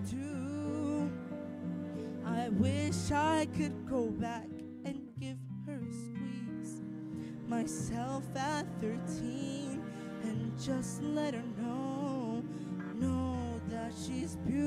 do. I wish I could go back and give her a squeeze myself at 13 and just let her know that she's beautiful.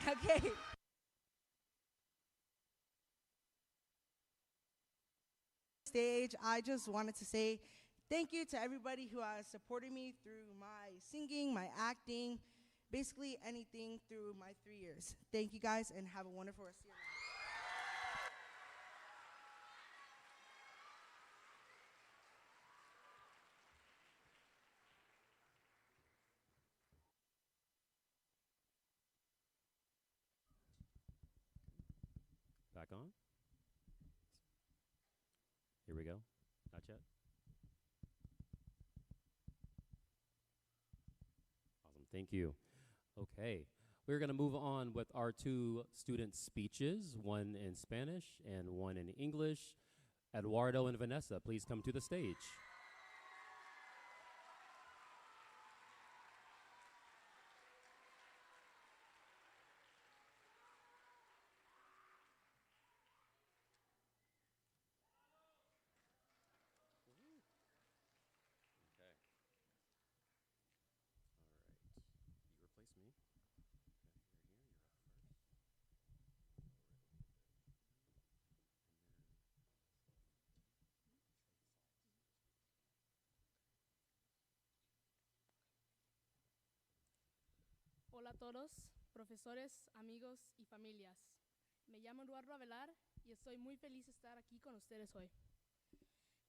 Okay. Stage, I just wanted to say thank you to everybody who has supported me through my singing, my acting, basically anything through my 3 years. Thank you guys and have a wonderful rest of your night. Back on? Here we go. Not yet. Awesome. Thank you. Okay. We're going to move on with our 2 student speeches, one in Spanish and one in English. Eduardo and Vanessa, please come to the stage. Hola a todos, profesores, amigos y familias. Me llamo Eduardo Avelar y estoy muy feliz de estar aquí con ustedes hoy.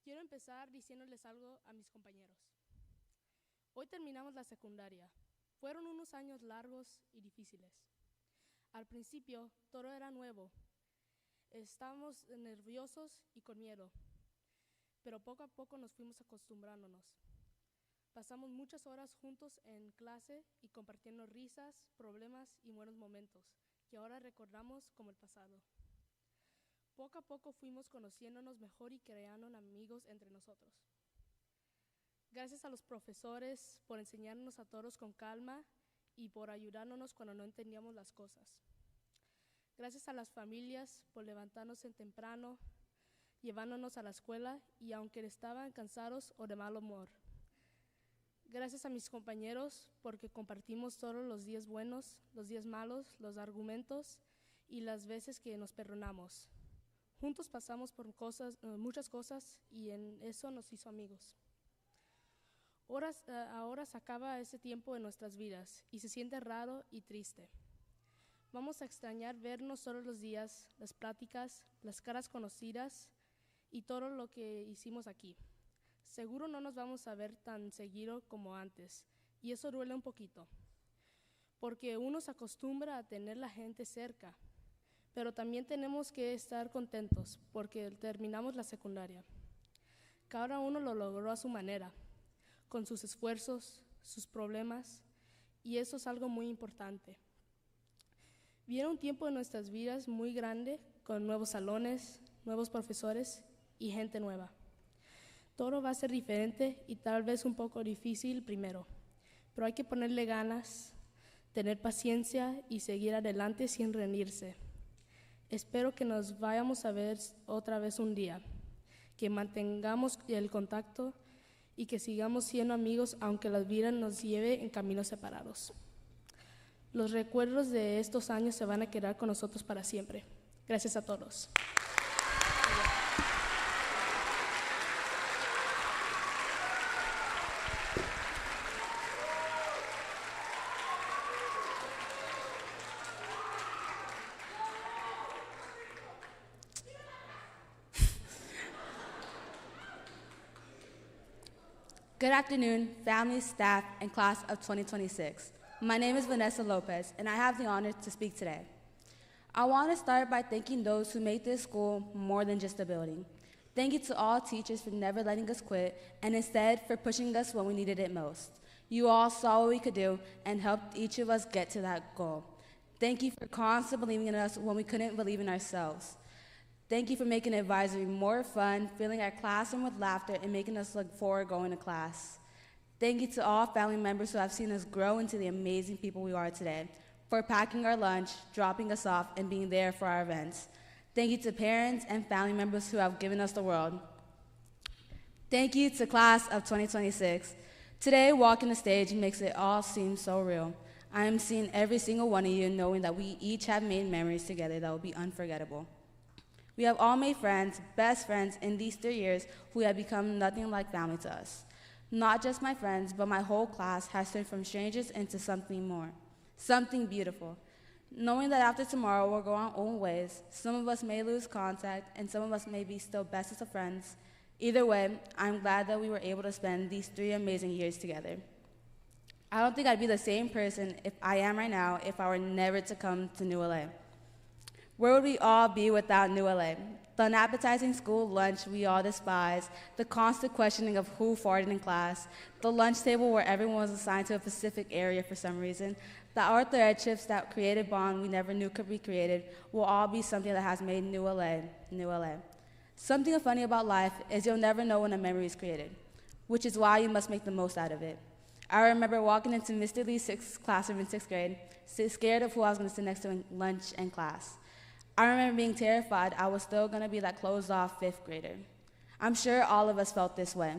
Quiero empezar diciéndoles algo a mis compañeros. Hoy terminamos la secundaria. Fueron unos años largos y difíciles. Al principio, todo era nuevo. Estábamos nerviosos y con miedo, pero poco a poco nos fuimos acostumbrándonos. Pasamos muchas horas juntos en clase y compartiendo risas, problemas y buenos momentos, que ahora recordamos como el pasado. Poco a poco fuimos conociéndonos mejor y creando amigos entre nosotros. Gracias a los profesores por enseñarnos a todos con calma y por ayudarnos cuando no entendíamos las cosas. Gracias a las familias por levantarnos en temprano, llevándonos a la escuela y aunque estaban cansados o de mal humor. Gracias a mis compañeros porque compartimos todos los días buenos, los días malos, los argumentos y las veces que nos perdonamos. Juntos pasamos por muchas cosas y en eso nos hizo amigos. Ahora se acaba ese tiempo en nuestras vidas y se siente raro y triste. Vamos a extrañar vernos todos los días, las pláticas, las caras conocidas y todo lo que hicimos aquí. Seguro no nos vamos a ver tan seguido como antes, y eso duele un poquito, porque uno se acostumbra a tener la gente cerca, pero también tenemos que estar contentos, porque terminamos la secundaria. Cada uno lo logró a su manera, con sus esfuerzos, sus problemas, y eso es algo muy importante. Viene un tiempo en nuestras vidas muy grande, con nuevos salones, nuevos profesores y gente nueva. Todo va a ser diferente y tal vez un poco difícil primero, pero hay que ponerle ganas, tener paciencia y seguir adelante sin rendirse. Espero que nos vayamos a ver otra vez un día, que mantengamos el contacto y que sigamos siendo amigos aunque la vida nos lleve en caminos separados. Los recuerdos de estos años se van a quedar con nosotros para siempre. Gracias a todos. Good afternoon, family, staff, and class of 2026. My name is Vanessa Lopez, and I have the honor to speak today. I want to start by thanking those who make this school more than just a building. Thank you to all teachers for never letting us quit, and instead for pushing us when we needed it most. You all saw what we could do and helped each of us get to that goal. Thank you for constantly believing in us when we couldn't believe in ourselves. Thank you for making advisory more fun, filling our classroom with laughter, and making us look forward going to class. Thank you to all family members who have seen us grow into the amazing people we are today, for packing our lunch, dropping us off, and being there for our events. Thank you to parents and family members who have given us the world. Thank you to class of 2026. Today, walking the stage makes it all seem so real. I am seeing every single one of you knowing that we each have made memories together that will be unforgettable. We have all made friends, best friends, in these 3 years who have become nothing like family to us. Not just my friends, but my whole class has turned from strangers into something more, something beautiful. Knowing that after tomorrow we'll go our own ways, some of us may lose contact, and some of us may be still bestest of friends. Either way, I'm glad that we were able to spend these 3 amazing years together. I don't think I'd be the same person if I am right now if I were never to come to New LA. Where would we all be without New LA? The unappetizing school lunch we all despise, the constant questioning of who farted in class, the lunch table where everyone was assigned to a specific area for some reason, the arthritis that created bond we never knew could be created will all be something that has made New LA, New LA. Something funny about life is you'll never know when a memory is created, which is why you must make the most out of it. I remember walking into Mr. Lee's classroom in 6th grade, scared of who I was going to sit next to in lunch and class. I remember being terrified I was still going to be that closed-off 5th grader. I'm sure all of us felt this way.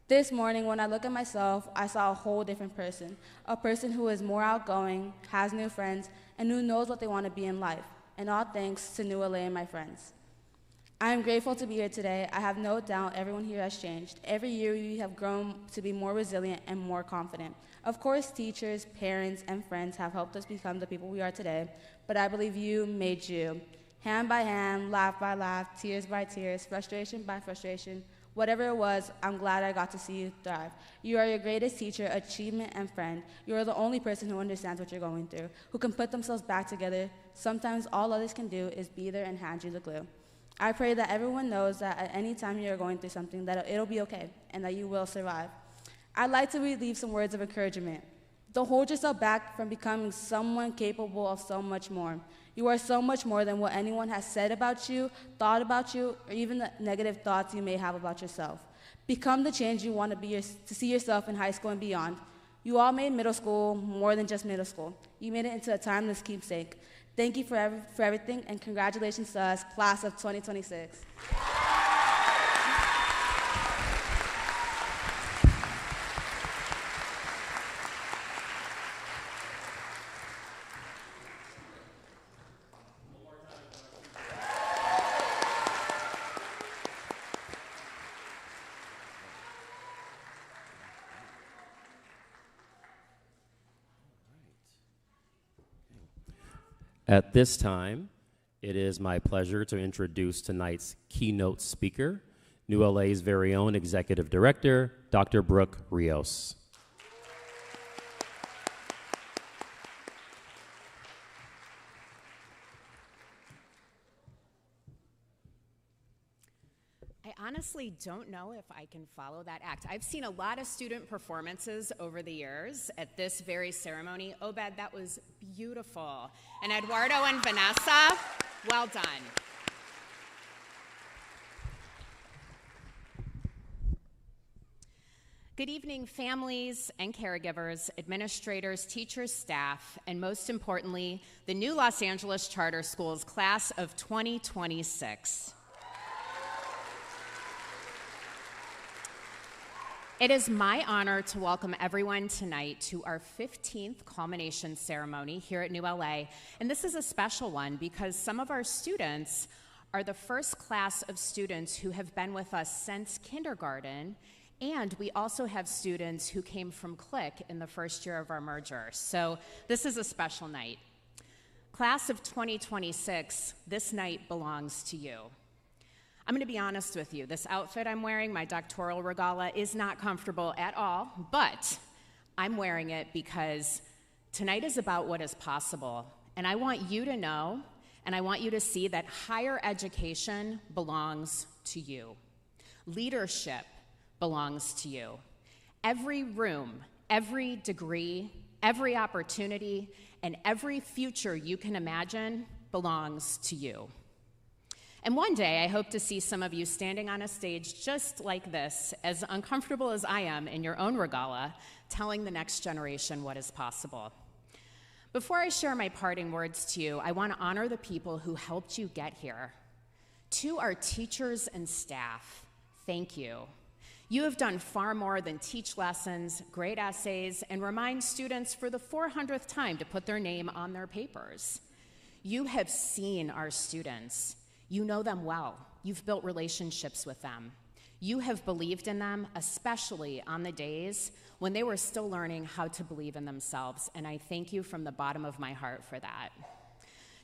This morning, when I look at myself, I saw a whole different person, a person who is more outgoing, has new friends, and who knows what they want to be in life, and all thanks to New LA and my friends. I am grateful to be here today. I have no doubt everyone here has changed. Every year, we have grown to be more resilient and more confident. Of course, teachers, parents, and friends have helped us become the people we are today, but I believe you made you. Hand by hand, laugh by laugh, tears by tears, frustration by frustration, whatever it was, I'm glad I got to see you thrive. You are your greatest teacher, achievement, and friend. You are the only person who understands what you're going through, who can put themselves back together. Sometimes all others can do is be there and hand you the glue. I pray that everyone knows that at any time you're going through something, that it'll be okay, and that you will survive. I'd like to leave some words of encouragement. Don't hold yourself back from becoming someone capable of so much more. You are so much more than what anyone has said about you, thought about you, or even the negative thoughts you may have about yourself. Become the change you want to be to see yourself in high school and beyond. You all made middle school more than just middle school. You made it into a timeless keepsake. Thank you for everything, and congratulations to us, class of 2026. At this time, it is my pleasure to introduce tonight's keynote speaker, New LA's very own Executive Director, Dr. Brooke Rios. I honestly don't know if I can follow that act. I've seen a lot of student performances over the years at this very ceremony. Obed, that was beautiful. And Eduardo and Vanessa, well done. Good evening, families and caregivers, administrators, teachers, staff, and most importantly, the new Los Angeles Charter Schools class of 2026. It is my honor to welcome everyone tonight to our 15th Culmination ceremony here at New LA. And this is a special one because some of our students are the first class of students who have been with us since kindergarten, and we also have students who came from Click in the first year of our merger. So this is a special night. Class of 2026, this night belongs to you. I'm going to be honest with you. This outfit I'm wearing, my doctoral regala, is not comfortable at all, but I'm wearing it because Tonight is about what is possible, and I want you to know, and I want you to see that higher education belongs to you. Leadership belongs to you. Every room, every degree, every opportunity, and every future you can imagine belongs to you. And one day, I hope to see some of you standing on a stage just like this, as uncomfortable as I am in your own regala, telling the next generation what is possible. Before I share my parting words to you, I want to honor the people who helped you get here. To our teachers and staff, thank you. You have done far more than teach lessons, grade essays, and remind students for the 400th time to put their name on their papers. You have seen our students. You know them well. You've built relationships with them. You have believed in them, especially on the days when they were still learning how to believe in themselves, and I thank you from the bottom of my heart for that.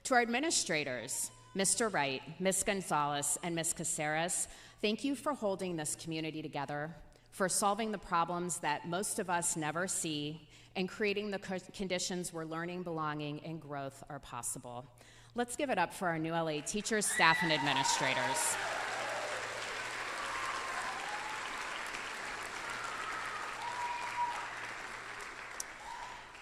To our administrators, Mr. Wright, Ms. Gonzalez, and Ms. Caceres, thank you for holding this community together, for solving the problems that most of us never see, and creating the conditions where learning, belonging, and growth are possible. Let's give it up for our New LA teachers, staff, and administrators.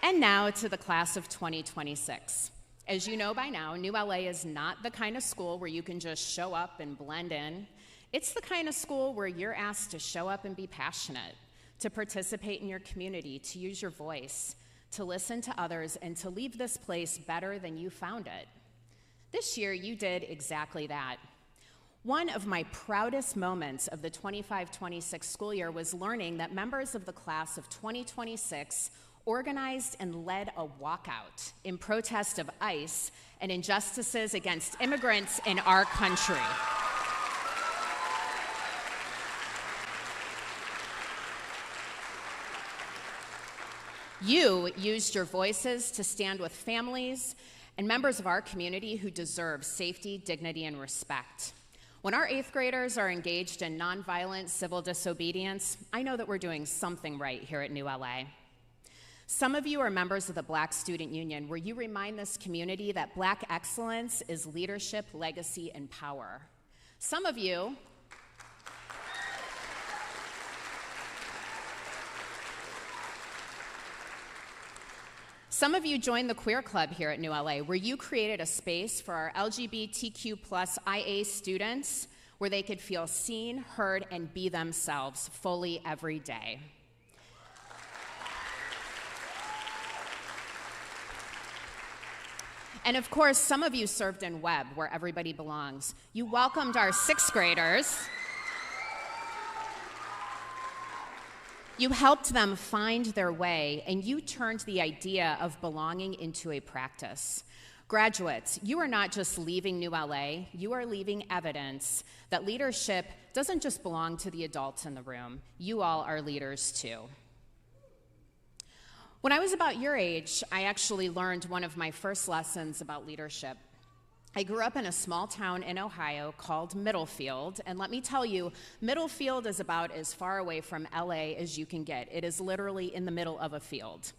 And now to the class of 2026. As you know by now, New LA is not the kind of school where you can just show up and blend in. It's the kind of school where you're asked to show up and be passionate, to participate in your community, to use your voice, to listen to others, and to leave this place better than you found it. This year, you did exactly that. One of my proudest moments of the 25-26 school year was learning that members of the class of 2026 organized and led a walkout in protest of ICE and injustices against immigrants in our country. You used your voices to stand with families and members of our community who deserve safety, dignity, and respect. When our 8th graders are engaged in nonviolent civil disobedience, I know that we're doing something right here at New LA. Some of you are members of the Black Student Union, where you remind this community that Black excellence is leadership, legacy, and power. Some of you joined the Queer Club here at New LA, where you created a space for our LGBTQ plus IA students where they could feel seen, heard, and be themselves fully every day. And of course, some of you served in Webb, where everybody belongs. You welcomed our 6th graders. You helped them find their way, and you turned the idea of belonging into a practice. Graduates, you are not just leaving New LA, you are leaving evidence that leadership doesn't just belong to the adults in the room. You all are leaders too. When I was about your age, I actually learned one of my first lessons about leadership. I grew up in a small town in Ohio called Middlefield, and let me tell you, Middlefield is about as far away from LA as you can get. It is literally in the middle of a field.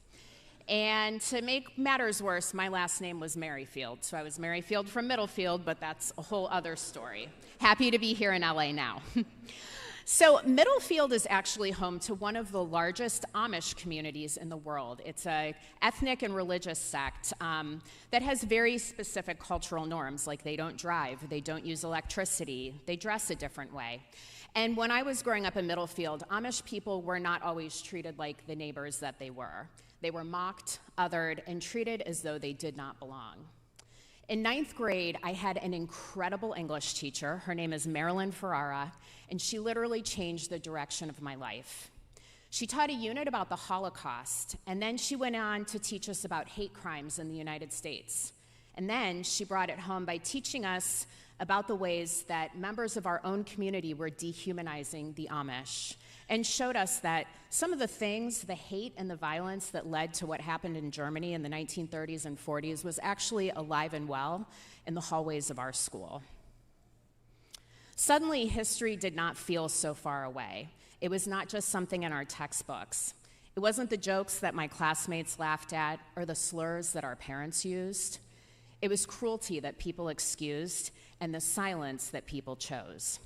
And to make matters worse, my last name was Merrifield, so I was Merrifield from Middlefield, but that's a whole other story. Happy to be here in LA now. So Middlefield is actually home to one of the largest Amish communities in the world. It's an ethnic and religious sect that has very specific cultural norms, like they don't drive, they don't use electricity, they dress a different way. And when I was growing up in Middlefield, Amish people were not always treated like the neighbors that they were. They were mocked, othered, and treated as though they did not belong. In 9th grade, I had an incredible English teacher. Her name is Marilyn Ferrara, and she literally changed the direction of my life. She taught a unit about the Holocaust, and then she went on to teach us about hate crimes in the United States. And then she brought it home by teaching us about the ways that members of our own community were dehumanizing the Amish, and showed us that some of the things, the hate and the violence that led to what happened in Germany in the 1930s and 40s was actually alive and well in the hallways of our school. Suddenly, history did not feel so far away. It was not just something in our textbooks. It wasn't the jokes that my classmates laughed at or the slurs that our parents used. It was cruelty that people excused and the silence that people chose.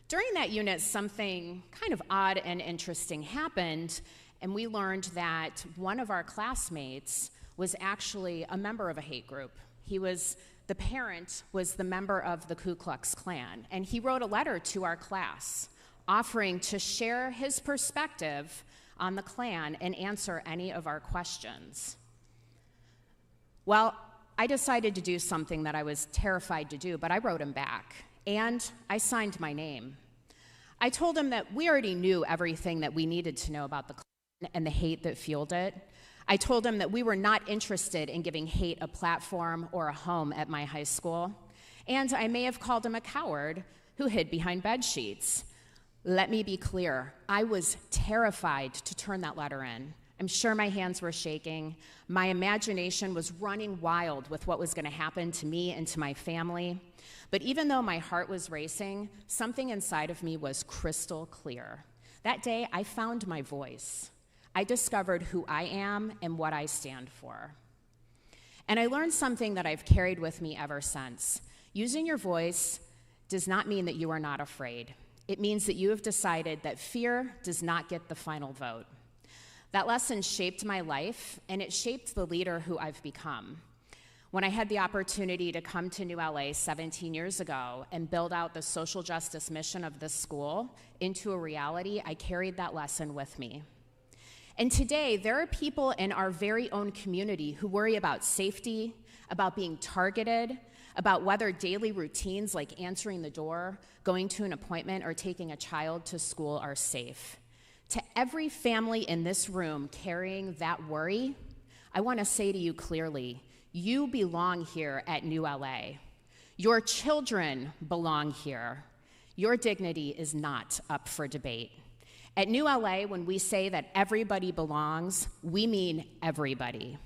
During that unit, something kind of odd and interesting happened, and we learned that one of our classmates was actually a member of a hate group. The parent was the member of the Ku Klux Klan, and he wrote a letter to our class offering to share his perspective on the Klan and answer any of our questions. Well, I decided to do something that I was terrified to do, but I wrote him back, and I signed my name. I told him that we already knew everything that we needed to know about the Klan and the hate that fueled it. I told him that we were not interested in giving hate a platform or a home at my high school, and I may have called him a coward who hid behind bed sheets. Let me be clear, I was terrified to turn that letter in. I'm sure my hands were shaking. My imagination was running wild with what was going to happen to me and to my family. But even though my heart was racing, something inside of me was crystal clear. That day, I found my voice. I discovered who I am and what I stand for. And I learned something that I've carried with me ever since. Using your voice does not mean that you are not afraid. It means that you have decided that fear does not get the final vote. That lesson shaped my life, and it shaped the leader who I've become. When I had the opportunity to come to New LA 17 years ago and build out the social justice mission of this school into a reality, I carried that lesson with me. And today, there are people in our very own community who worry about safety, about being targeted, about whether daily routines like answering the door, going to an appointment, or taking a child to school are safe. To every family in this room carrying that worry, I want to say to you clearly, you belong here at New LA. Your children belong here. Your dignity is not up for debate. At New LA, when we say that everybody belongs, we mean everybody.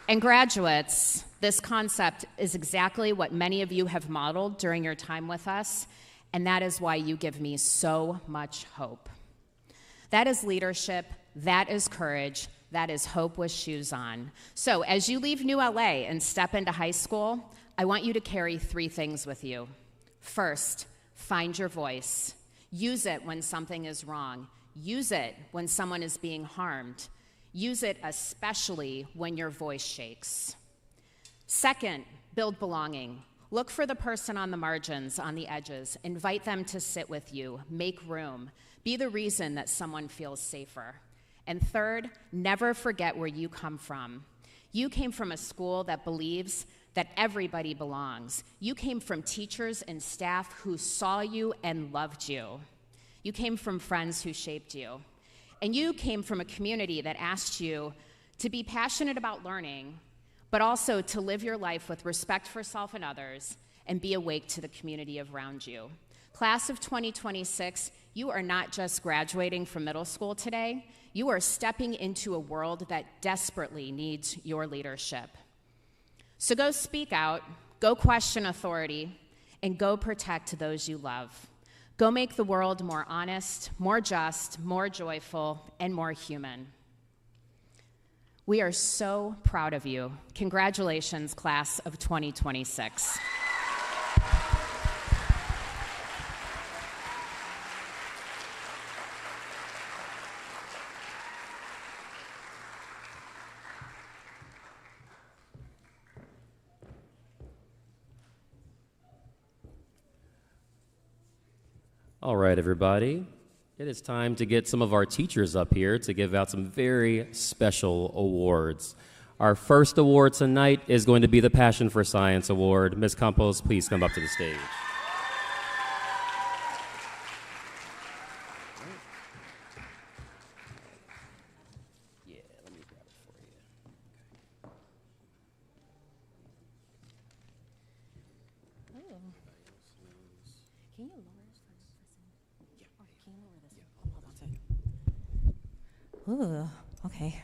And graduates, this concept is exactly what many of you have modeled during your time with us, and that is why you give me so much hope. That is leadership, that is courage, that is hope with shoes on. So as you leave New LA and step into high school, I want you to carry 3 things with you. First, find your voice. Use it when something is wrong. Use it when someone is being harmed. Use it especially when your voice shakes. Second, build belonging. Look for the person on the margins, on the edges. Invite them to sit with you. Make room. Be the reason that someone feels safer. And third, never forget where you come from. You came from a school that believes that everybody belongs. You came from teachers and staff who saw you and loved you. You came from friends who shaped you. And you came from a community that asked you to be passionate about learning, but also to live your life with respect for self and others and be awake to the community around you. Class of 2026, you are not just graduating from middle school today, you are stepping into a world that desperately needs your leadership. So go speak out, go question authority, and go protect those you love. Go make the world more honest, more just, more joyful, and more human. We are so proud of you. Congratulations, class of 2026. All right, everybody. It is time to get some of our teachers up here to give out some very special awards. Our first award tonight is going to be the Passion for Science Award. Ms. Campos, please come up to the stage. Yeah, let me grab it for you. Oh. Can you lower this for this person? Yeah. Or can you lower this? Yeah. Hold on a second. Ooh, okay.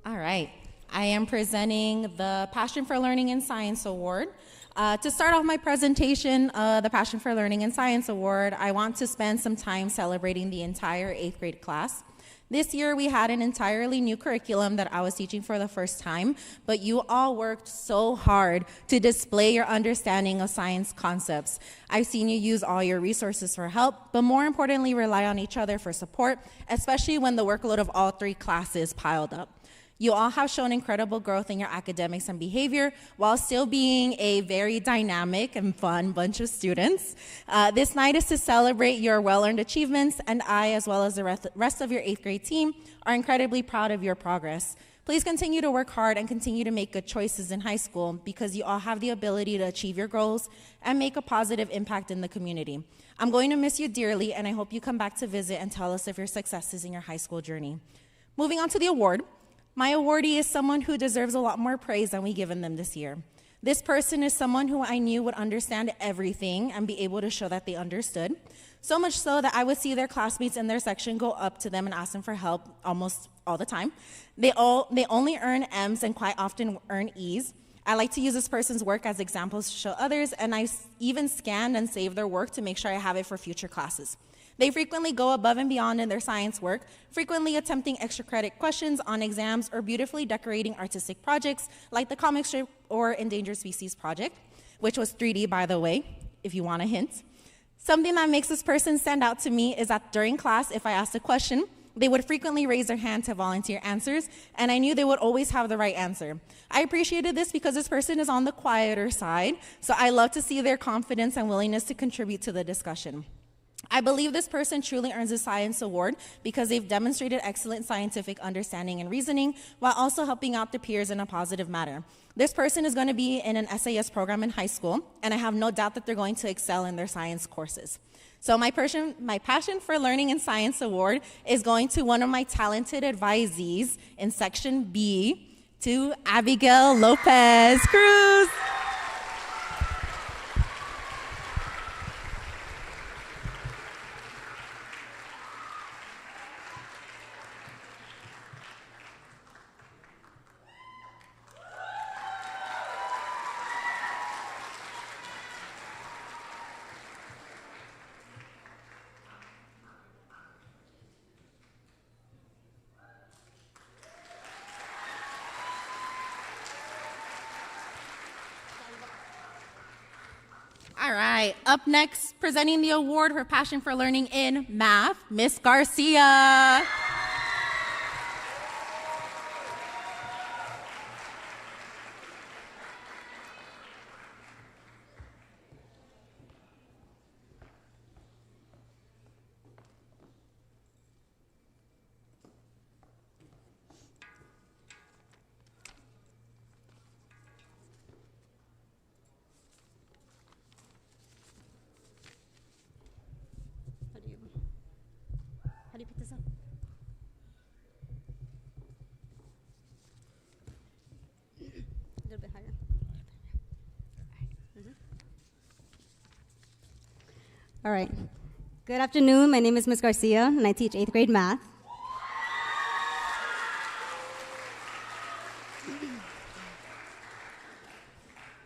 All right. I am presenting the Passion for Learning in Science Award. To start off my presentation, the Passion for Learning in Science Award, I want to spend some time celebrating the entire 8th grade class. This year we had an entirely new curriculum that I was teaching for the first time, but you all worked so hard to display your understanding of science concepts. I've seen you use all your resources for help, but more importantly, rely on each other for support, especially when the workload of all 3 classes piled up. You all have shown incredible growth in your academics and behavior while still being a very dynamic and fun bunch of students. This night is to celebrate your well-earned achievements, and I, as well as the rest of your 8th grade team, are incredibly proud of your progress. Please continue to work hard and continue to make good choices in high school because you all have the ability to achieve your goals and make a positive impact in the community. I'm going to miss you dearly, and I hope you come back to visit and tell us of your successes in your high school journey. Moving on to the award. My awardee is someone who deserves a lot more praise than we've given them this year. This person is someone who I knew would understand everything and be able to show that they understood. So much so that I would see their classmates in their section go up to them and ask them for help almost all the time. They only earn M's and quite often earn E's. I like to use this person's work as examples to show others, and I even scanned and saved their work to make sure I have it for future classes. They frequently go above and beyond in their science work, frequently attempting extra credit questions on exams or beautifully decorating artistic projects like the comic strip or endangered species project, which was 3D, by the way, if you want a hint. Something that makes this person stand out to me is that during class, if I asked a question, they would frequently raise their hand to volunteer answers, and I knew they would always have the right answer. I appreciated this because this person is on the quieter side, so I love to see their confidence and willingness to contribute to the discussion. I believe this person truly earns a science award because they've demonstrated excellent scientific understanding and reasoning while also helping out their peers in a positive manner. This person is going to be in an SAS program in high school, and I have no doubt that they're going to excel in their science courses. So my Passion for Learning in Science Award is going to one of my talented advisees in Section B, to Abigail Lopez Cruz. All right, up next, presenting the award for Passion for Learning in Math, Miss Garcia. How do you pick this up? A little bit higher. All right. Good afternoon. My name is Ms. Garcia, and I teach 8th grade math.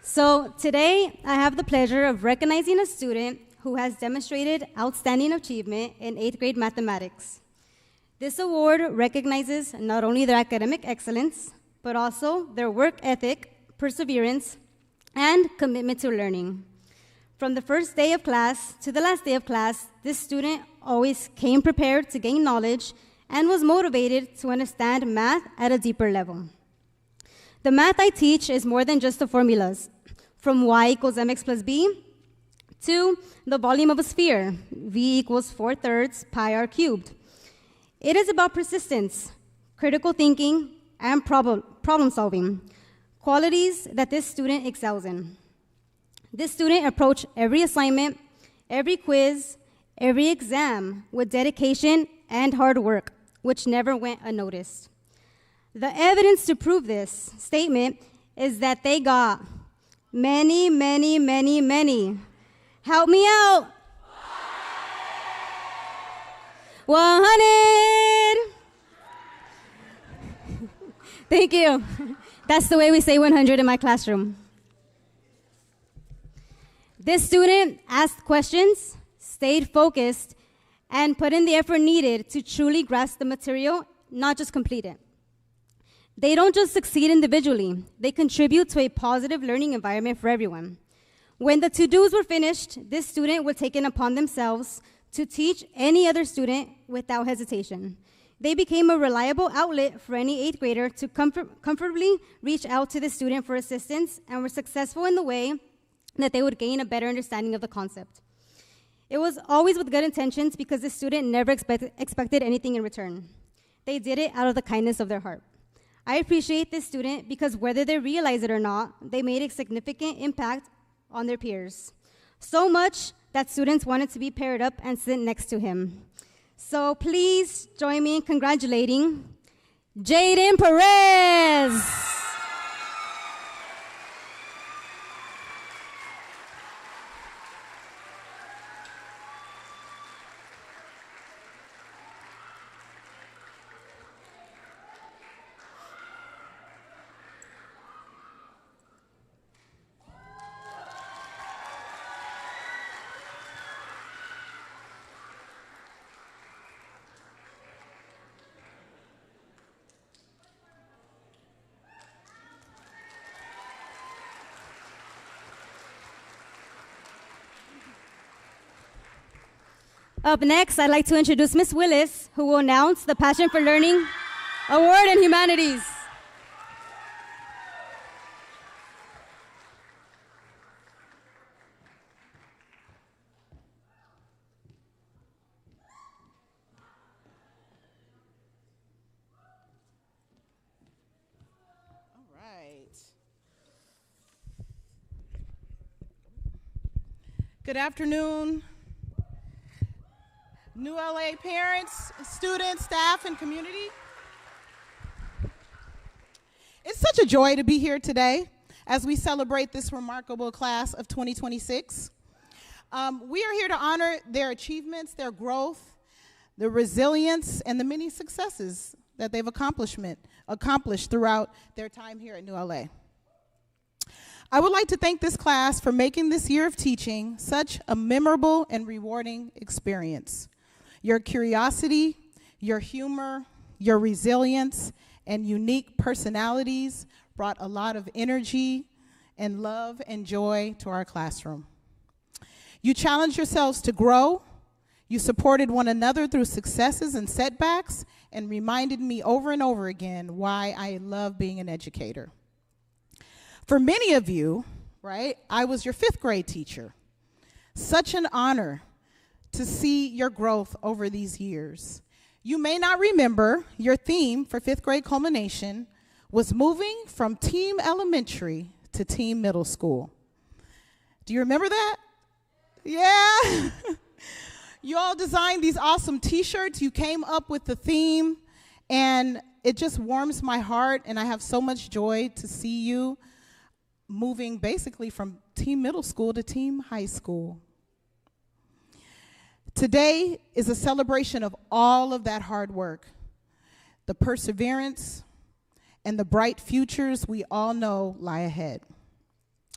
So today, I have the pleasure of recognizing a student who has demonstrated outstanding achievement in 8th grade mathematics. This award recognizes not only their academic excellence, but also their work ethic, perseverance, and commitment to learning. From the first day of class to the last day of class, this student always came prepared to gain knowledge and was motivated to understand math at a deeper level. The math I teach is more than just the formulas, from y equals mx plus b to the volume of a sphere, v equals 4/3 pi r cubed. It is about persistence, critical thinking, and problem solving, qualities that this student excels in. This student approached every assignment, every quiz, every exam with dedication and hard work, which never went unnoticed. The evidence to prove this statement is that they got many, many, many, many. Help me out. 100. Thank you. That's the way we say 100 in my classroom. This student asked questions, stayed focused, and put in the effort needed to truly grasp the material, not just complete it. They don't just succeed individually, they contribute to a positive learning environment for everyone. When the to-dos were finished, this student would take it upon themselves to teach any other student without hesitation. They became a reliable outlet for any eighth grader to comfortably reach out to the student for assistance and were successful in the way that they would gain a better understanding of the concept. It was always with good intentions because the student never expected anything in return. They did it out of the kindness of their heart. I appreciate this student because whether they realize it or not, they made a significant impact on their peers. So much that students wanted to be paired up and sit next to him. So please join me in congratulating Jaden Perez. Up next, I'd like to introduce Ms. Willis, who will announce the Passion for Learning Award in Humanities. All right. Good afternoon. New LA parents, students, staff, and community. It's such a joy to be here today as we celebrate this remarkable class of 2026. We are here to honor their achievements, their growth, their resilience, and the many successes that they've accomplished throughout their time here at New LA. I would like to thank this class for making this year of teaching such a memorable and rewarding experience. Your curiosity, your humor, your resilience, and unique personalities brought a lot of energy and love and joy to our classroom. You challenged yourselves to grow. You supported one another through successes and setbacks and reminded me over and over again why I love being an educator. For many of you, right, I was your 5th grade teacher. Such an honor to see your growth over these years. You may not remember your theme for 5th grade culmination was moving from team elementary to team middle school. Do you remember that? Yeah. You all designed these awesome t-shirts. You came up with the theme, and it just warms my heart, and I have so much joy to see you moving basically from team middle school to team high school. Today is a celebration of all of that hard work, the perseverance, and the bright futures we all know lie ahead.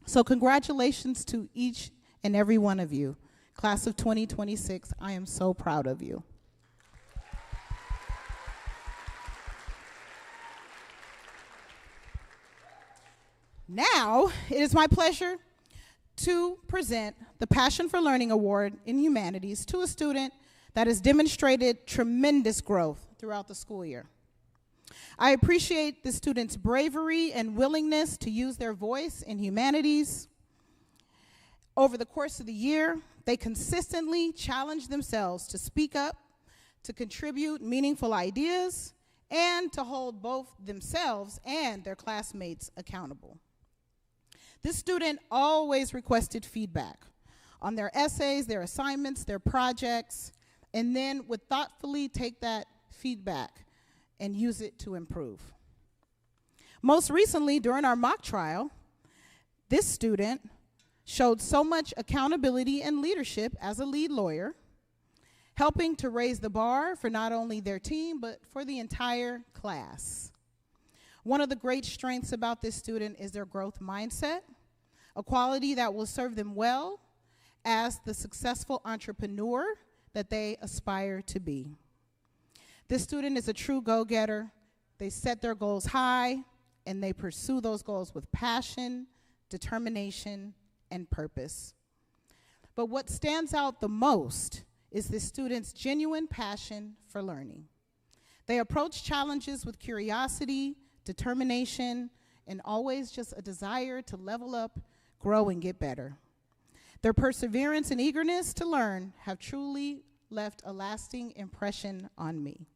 So congratulations to each and every one of you. Class of 2026, I am so proud of you. Now, it is my pleasure to present the Passion for Learning Award in Humanities to a student that has demonstrated tremendous growth throughout the school year. I appreciate the student's bravery and willingness to use their voice in humanities. Over the course of the year, they consistently challenged themselves to speak up, to contribute meaningful ideas, and to hold both themselves and their classmates accountable. This student always requested feedback on their essays, their assignments, their projects, and then would thoughtfully take that feedback and use it to improve. Most recently, during our mock trial, this student showed so much accountability and leadership as a lead lawyer, helping to raise the bar for not only their team, but for the entire class. One of the great strengths about this student is their growth mindset, a quality that will serve them well as the successful entrepreneur that they aspire to be. This student is a true go-getter. They set their goals high, and they pursue those goals with passion, determination, and purpose. But what stands out the most is this student's genuine passion for learning. They approach challenges with curiosity, determination, and always just a desire to level up, grow, and get better. Their perseverance and eagerness to learn have truly left a lasting impression on me.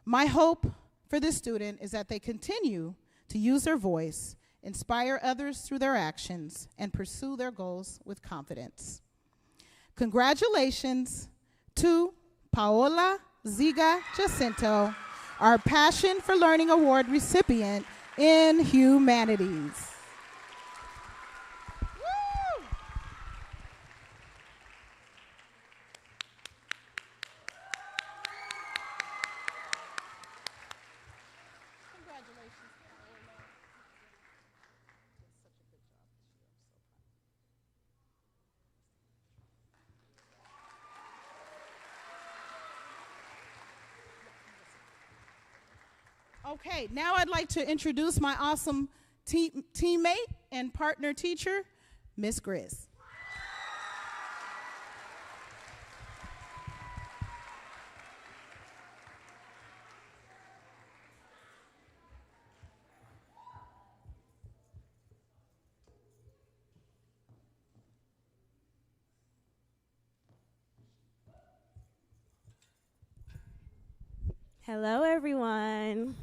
My hope for this student is that they continue to use their voice, inspire others through their actions, and pursue their goals with confidence. Congratulations to Paola Ziga Jacinto, our Passion for Learning Award recipient in Humanities. Woo! Congratulations, Paola. You did such a good job this year. I'm so proud. Okay, now I'd like to introduce my awesome teammate and partner teacher, Miss Grizz. Hello, everyone.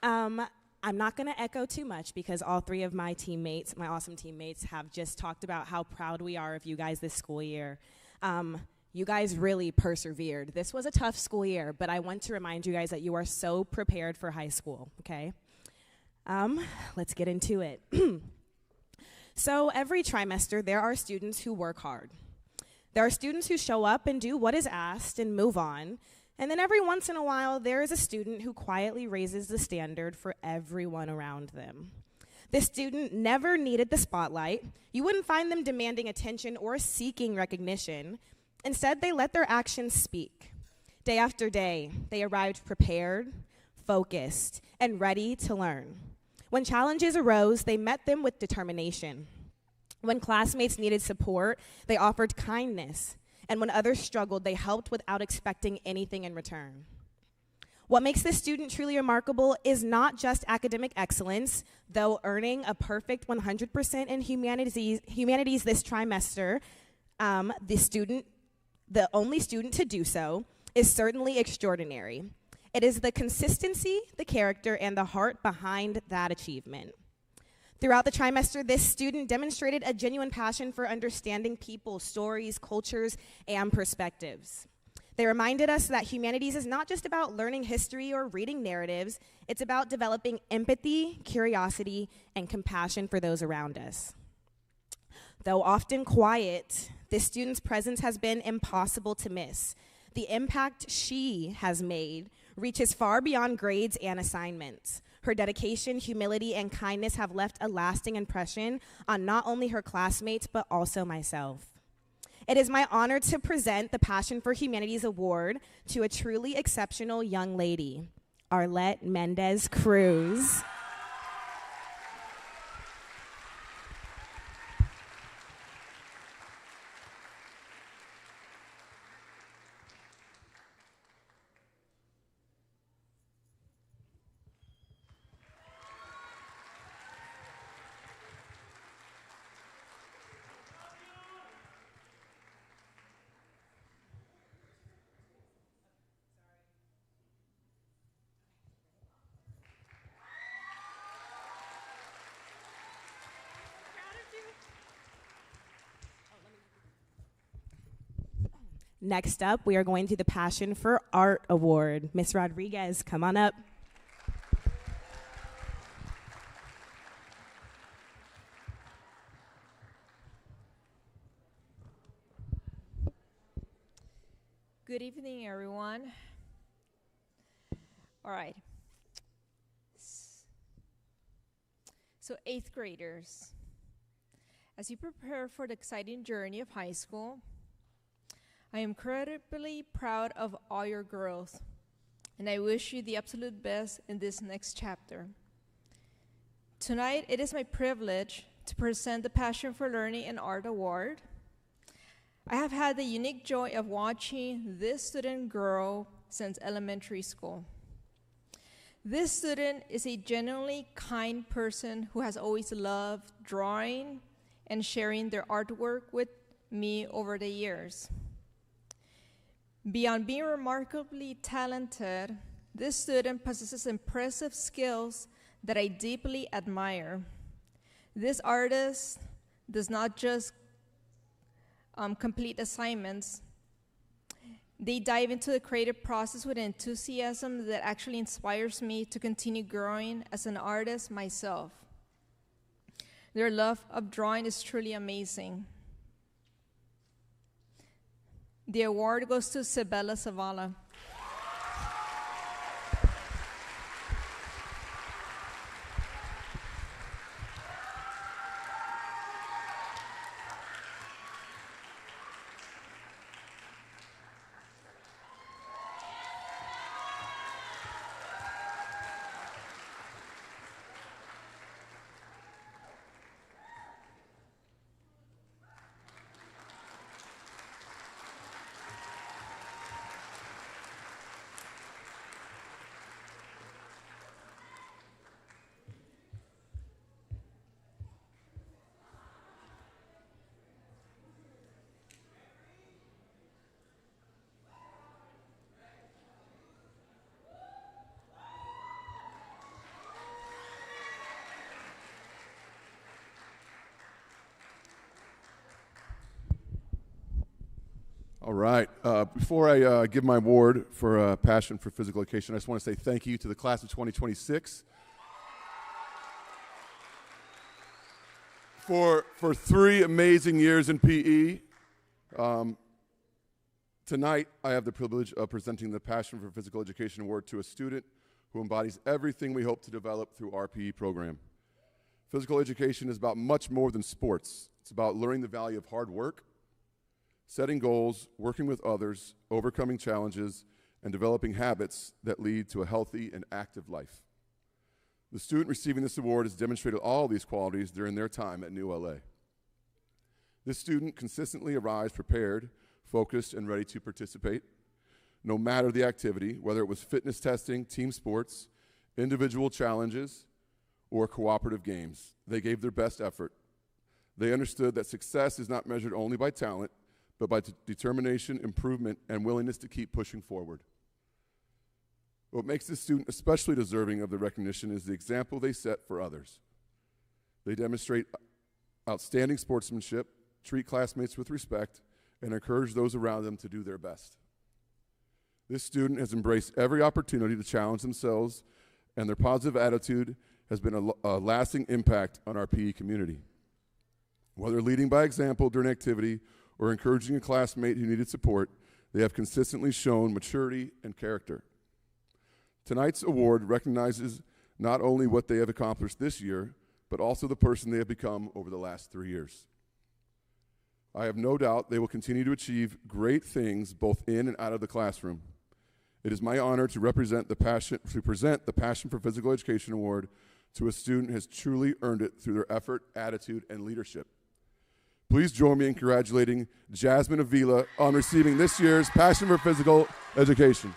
I'm not going to echo too much because all three of my teammates, my awesome teammates, have just talked about how proud we are of you guys this school year. You guys really persevered. This was a tough school year, but I want to remind you guys that you are so prepared for high school, okay? Let's get into it. So every trimester, there are students who work hard. There are students who show up and do what is asked and move on. And then every once in a while, there is a student who quietly raises the standard for everyone around them. This student never needed the spotlight. You wouldn't find them demanding attention or seeking recognition. Instead, they let their actions speak. Day after day, they arrived prepared, focused, and ready to learn. When challenges arose, they met them with determination. When classmates needed support, they offered kindness. And when others struggled, they helped without expecting anything in return. What makes this student truly remarkable is not just academic excellence, though earning a perfect 100% in humanities this trimester, the only student to do so, is certainly extraordinary. It is the consistency, the character, and the heart behind that achievement. Throughout the trimester, this student demonstrated a genuine passion for understanding people, stories, cultures, and perspectives. They reminded us that humanities is not just about learning history or reading narratives, it's about developing empathy, curiosity, and compassion for those around us. Though often quiet, this student's presence has been impossible to miss. The impact she has made reaches far beyond grades and assignments. Her dedication, humility, and kindness have left a lasting impression on not only her classmates, but also myself. It is my honor to present the Passion for Humanities Award to a truly exceptional young lady, Arlette Mendez Cruz. Next up, we are going to the Passion for Art Award. Miss Rodriguez, come on up. Good evening, everyone. All right. So, eighth graders, as you prepare for the exciting journey of high school, I am incredibly proud of all your growth, and I wish you the absolute best in this next chapter. Tonight, it is my privilege to present the Passion for Learning and Art Award. I have had the unique joy of watching this student grow since elementary school. This student is a genuinely kind person who has always loved drawing and sharing their artwork with me over the years. Beyond being remarkably talented, this student possesses impressive skills that I deeply admire. This artist does not just complete assignments. They dive into the creative process with enthusiasm that actually inspires me to continue growing as an artist myself. Their love of drawing is truly amazing. The award goes to Sibella Zavala. All right. Before I give my award for Passion for Physical Education, I just want to say thank you to the class of 2026 for 3 amazing years in PE. Tonight, I have the privilege of presenting the Passion for Physical Education Award to a student who embodies everything we hope to develop through our PE program. Physical education is about much more than sports. It's about learning the value of hard work, setting goals, working with others, overcoming challenges, and developing habits that lead to a healthy and active life. The student receiving this award has demonstrated all these qualities during their time at New LA. This student consistently arrives prepared, focused, and ready to participate, no matter the activity, whether it was fitness testing, team sports, individual challenges, or cooperative games. They gave their best effort. They understood that success is not measured only by talent, but by determination, improvement, and willingness to keep pushing forward. What makes this student especially deserving of the recognition is the example they set for others. They demonstrate outstanding sportsmanship, treat classmates with respect, and encourage those around them to do their best. This student has embraced every opportunity to challenge themselves, and their positive attitude has been a lasting impact on our PE community. Whether leading by example during activity or encouraging a classmate who needed support, they have consistently shown maturity and character. Tonight's award recognizes not only what they have accomplished this year, but also the person they have become over the last 3 years. I have no doubt they will continue to achieve great things both in and out of the classroom. It is my honor to present the Passion for Physical Education Award to a student who has truly earned it through their effort, attitude, and leadership. Please join me in congratulating Jasmine Avila on receiving this year's Passion for Physical Education.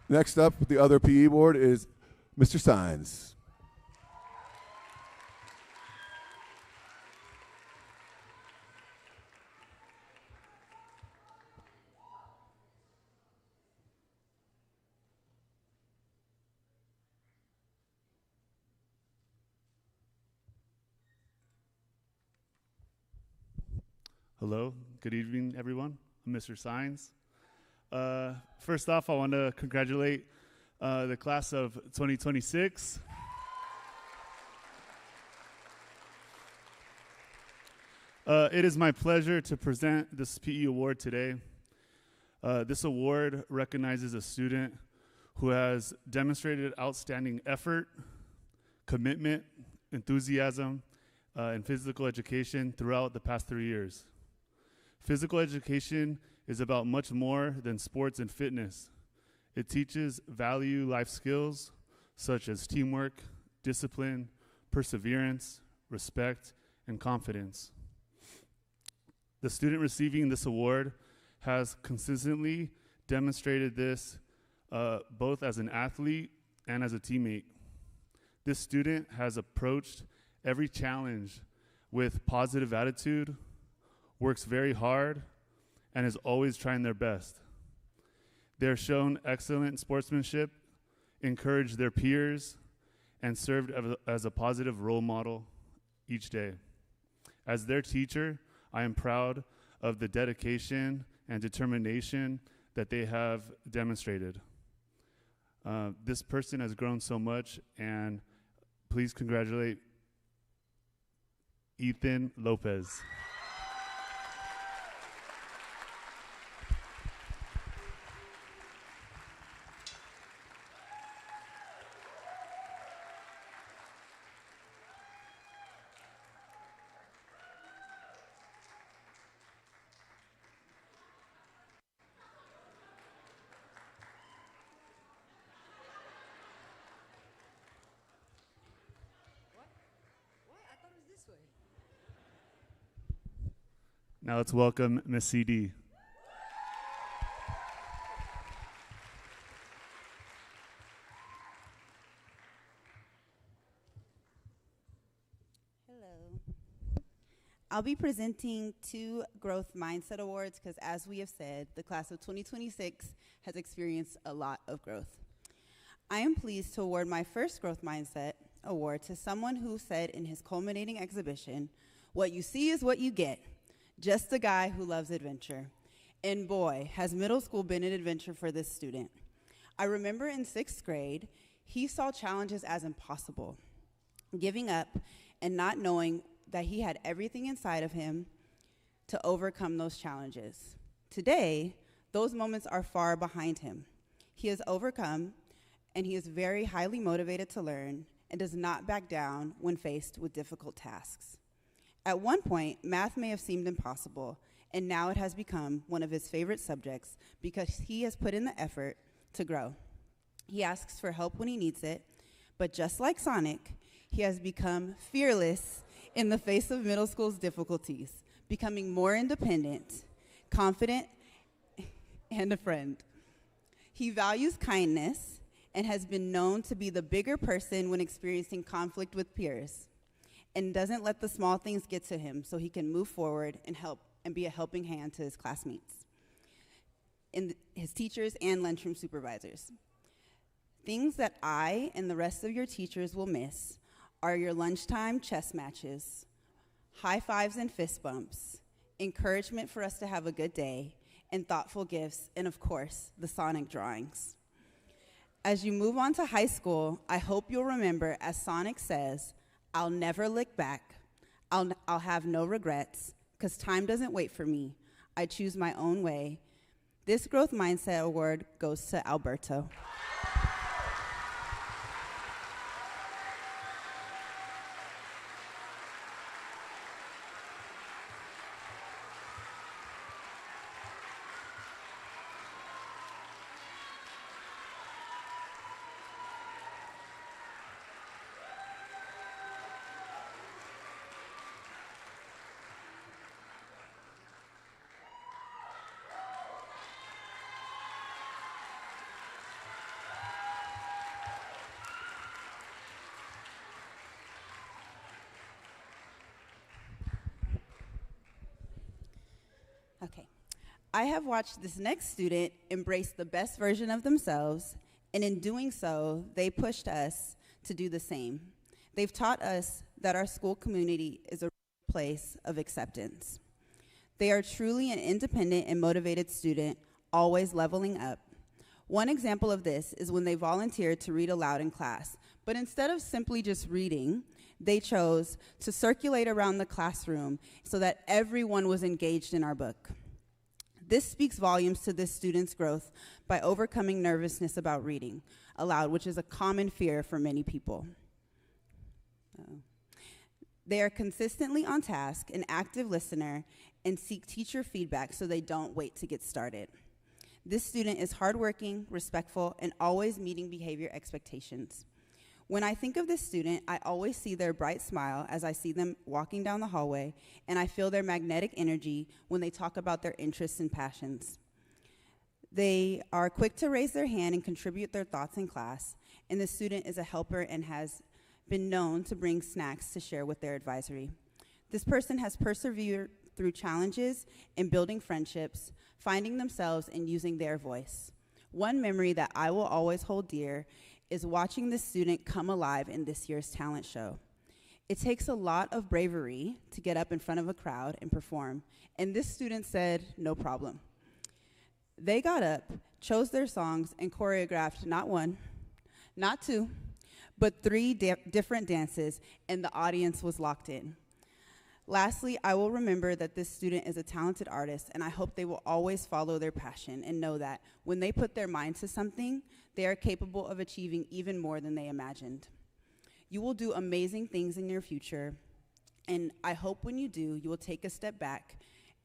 Next up with the other PE award is Mr. Sines. Hello, good evening, everyone. I'm Mr. Sines. First off, I want to congratulate the class of 2026. It is my pleasure to present this PE award today. This award recognizes a student who has demonstrated outstanding effort, commitment, enthusiasm, and physical education throughout the past 3 years. Physical education is about much more than sports and fitness. It teaches value life skills such as teamwork, discipline, perseverance, respect, and confidence. The student receiving this award has consistently demonstrated this both as an athlete and as a teammate. This student has approached every challenge with positive attitude, works very hard, and is always trying their best. They are shown excellent sportsmanship, encouraged their peers, and served as a positive role model each day. As their teacher, I am proud of the dedication and determination that they have demonstrated. This person has grown so much, and please congratulate Ethan Lopez. Now let's welcome Miss CD. Hello. I'll be presenting 2 Growth Mindset Awards because, as we have said, the class of 2026 has experienced a lot of growth. I am pleased to award my first Growth Mindset Award to someone who said in his culminating exhibition, "What you see is what you get. Just a guy who loves adventure." And boy, has middle school been an adventure for this student. I remember in 6th grade, he saw challenges as impossible, giving up and not knowing that he had everything inside of him to overcome those challenges. Today, those moments are far behind him. He has overcome, and he is very highly motivated to learn and does not back down when faced with difficult tasks. At one point, math may have seemed impossible, and now it has become one of his favorite subjects because he has put in the effort to grow. He asks for help when he needs it, but just like Sonic, he has become fearless in the face of middle school's difficulties, becoming more independent, confident, and a friend. He values kindness and has been known to be the bigger person when experiencing conflict with peers, and doesn't let the small things get to him so he can move forward and help and be a helping hand to his classmates, and his teachers and lunchroom supervisors. Things that I and the rest of your teachers will miss are your lunchtime chess matches, high fives and fist bumps, encouragement for us to have a good day, and thoughtful gifts, and of course, the Sonic drawings. As you move on to high school, I hope you'll remember, as Sonic says, "I'll never look back. I'll have no regrets, because time doesn't wait for me. I choose my own way." This Growth Mindset Award goes to Alberto. Okay. I have watched this next student embrace the best version of themselves, and in doing so, they pushed us to do the same. They've taught us that our school community is a place of acceptance. They are truly an independent and motivated student, always leveling up. One example of this is when they volunteered to read aloud in class, but instead of simply just reading, they chose to circulate around the classroom so that everyone was engaged in our book. This speaks volumes to this student's growth by overcoming nervousness about reading aloud, which is a common fear for many people. They are consistently on task, an active listener, and seek teacher feedback so they don't wait to get started. This student is hardworking, respectful, and always meeting behavior expectations. When I think of this student, I always see their bright smile as I see them walking down the hallway, and I feel their magnetic energy when they talk about their interests and passions. They are quick to raise their hand and contribute their thoughts in class, and the student is a helper and has been known to bring snacks to share with their advisory. This person has persevered through challenges in building friendships, finding themselves, and using their voice. One memory that I will always hold dear is watching this student come alive in this year's talent show. It takes a lot of bravery to get up in front of a crowd and perform, and this student said, no problem. They got up, chose their songs, and choreographed not one, not two, but three different dances, and the audience was locked in. Lastly, I will remember that this student is a talented artist, and I hope they will always follow their passion and know that when they put their mind to something, they are capable of achieving even more than they imagined. You will do amazing things in your future, and I hope when you do, you will take a step back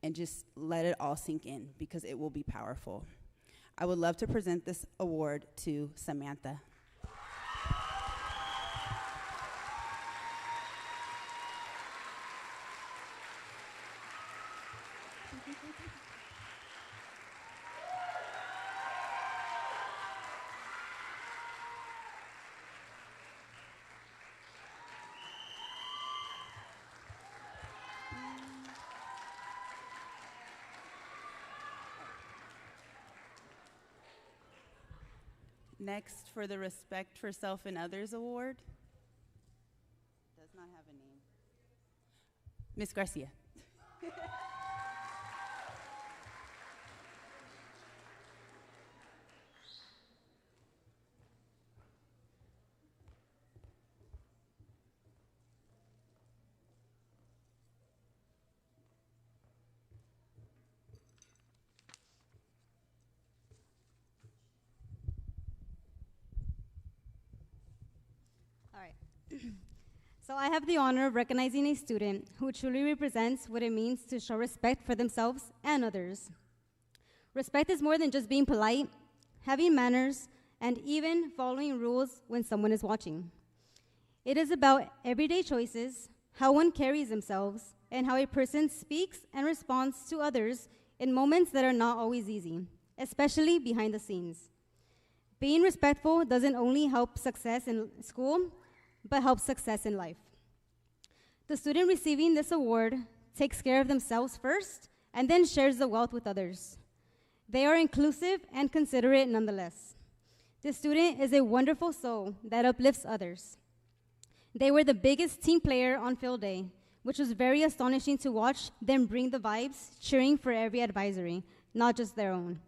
and just let it all sink in, because it will be powerful. I would love to present this award to Samantha. Next, for the Respect for Self and Others Award. Does not have a name. Miss Garcia. All right. So I have the honor of recognizing a student who truly represents what it means to show respect for themselves and others. Respect is more than just being polite, having manners, and even following rules when someone is watching. It is about everyday choices, how one carries themselves, and how a person speaks and responds to others in moments that are not always easy, especially behind the scenes. Being respectful doesn't only help success in school, but helps success in life. The student receiving this award takes care of themselves first and then shares the wealth with others. They are inclusive and considerate nonetheless. This student is a wonderful soul that uplifts others. They were the biggest team player on field day, which was very astonishing to watch them bring the vibes, cheering for every advisory, not just their own.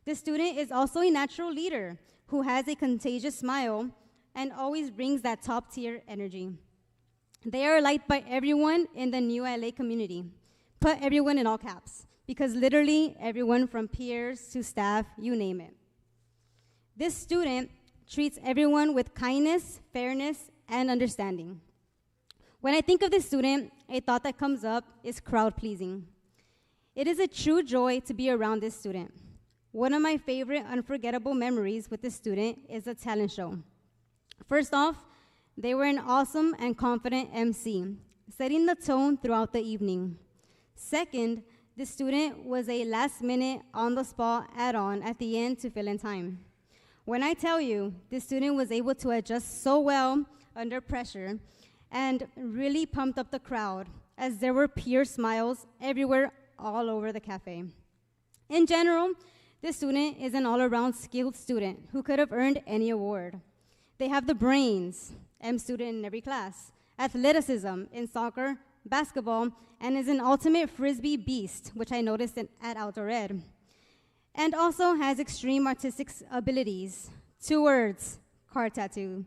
This student is also a natural leader who has a contagious smile and always brings that top-tier energy. They are liked by everyone in the New LA community. Put everyone in all caps, because literally everyone from peers to staff, you name it. This student treats everyone with kindness, fairness, and understanding. When I think of this student, a thought that comes up is crowd-pleasing. It is a true joy to be around this student. One of my favorite unforgettable memories with this student is the talent show. First off, they were an awesome and confident MC, setting the tone throughout the evening. Second, the student was a last-minute, on-the-spot add-on at the end to fill in time. When I tell you, this student was able to adjust so well under pressure and really pumped up the crowd, as there were peer smiles everywhere all over the cafe. In general, this student is an all-around skilled student who could have earned any award. They have the brains, M student in every class, athleticism in soccer, basketball, and is an ultimate frisbee beast, which I noticed at Outdoor Ed. And also has extreme artistic abilities. 2 words, car tattoo.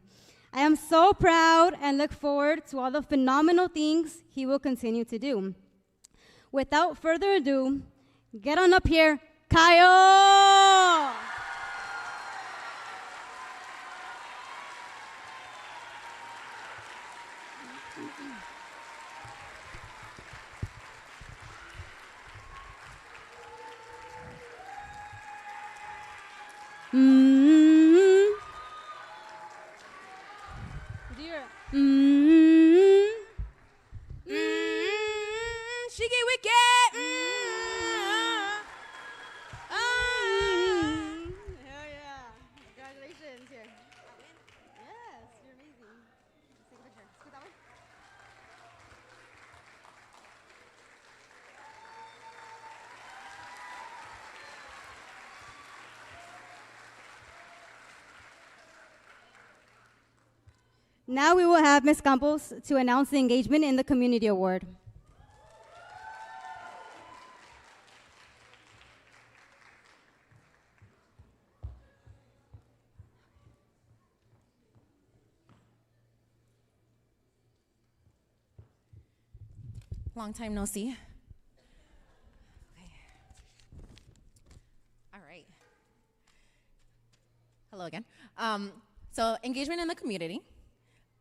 I am so proud and look forward to all the phenomenal things he will continue to do. Without further ado, get on up here, Kyle! She get wicked. Hell yeah. Congratulations. Here. Yes, you're amazing. Let's take a picture. Let's go that way. Now we will have Ms. Campos to announce the engagement in the Community Award. Long time no see. Okay. All right. Hello again. So engagement in the community.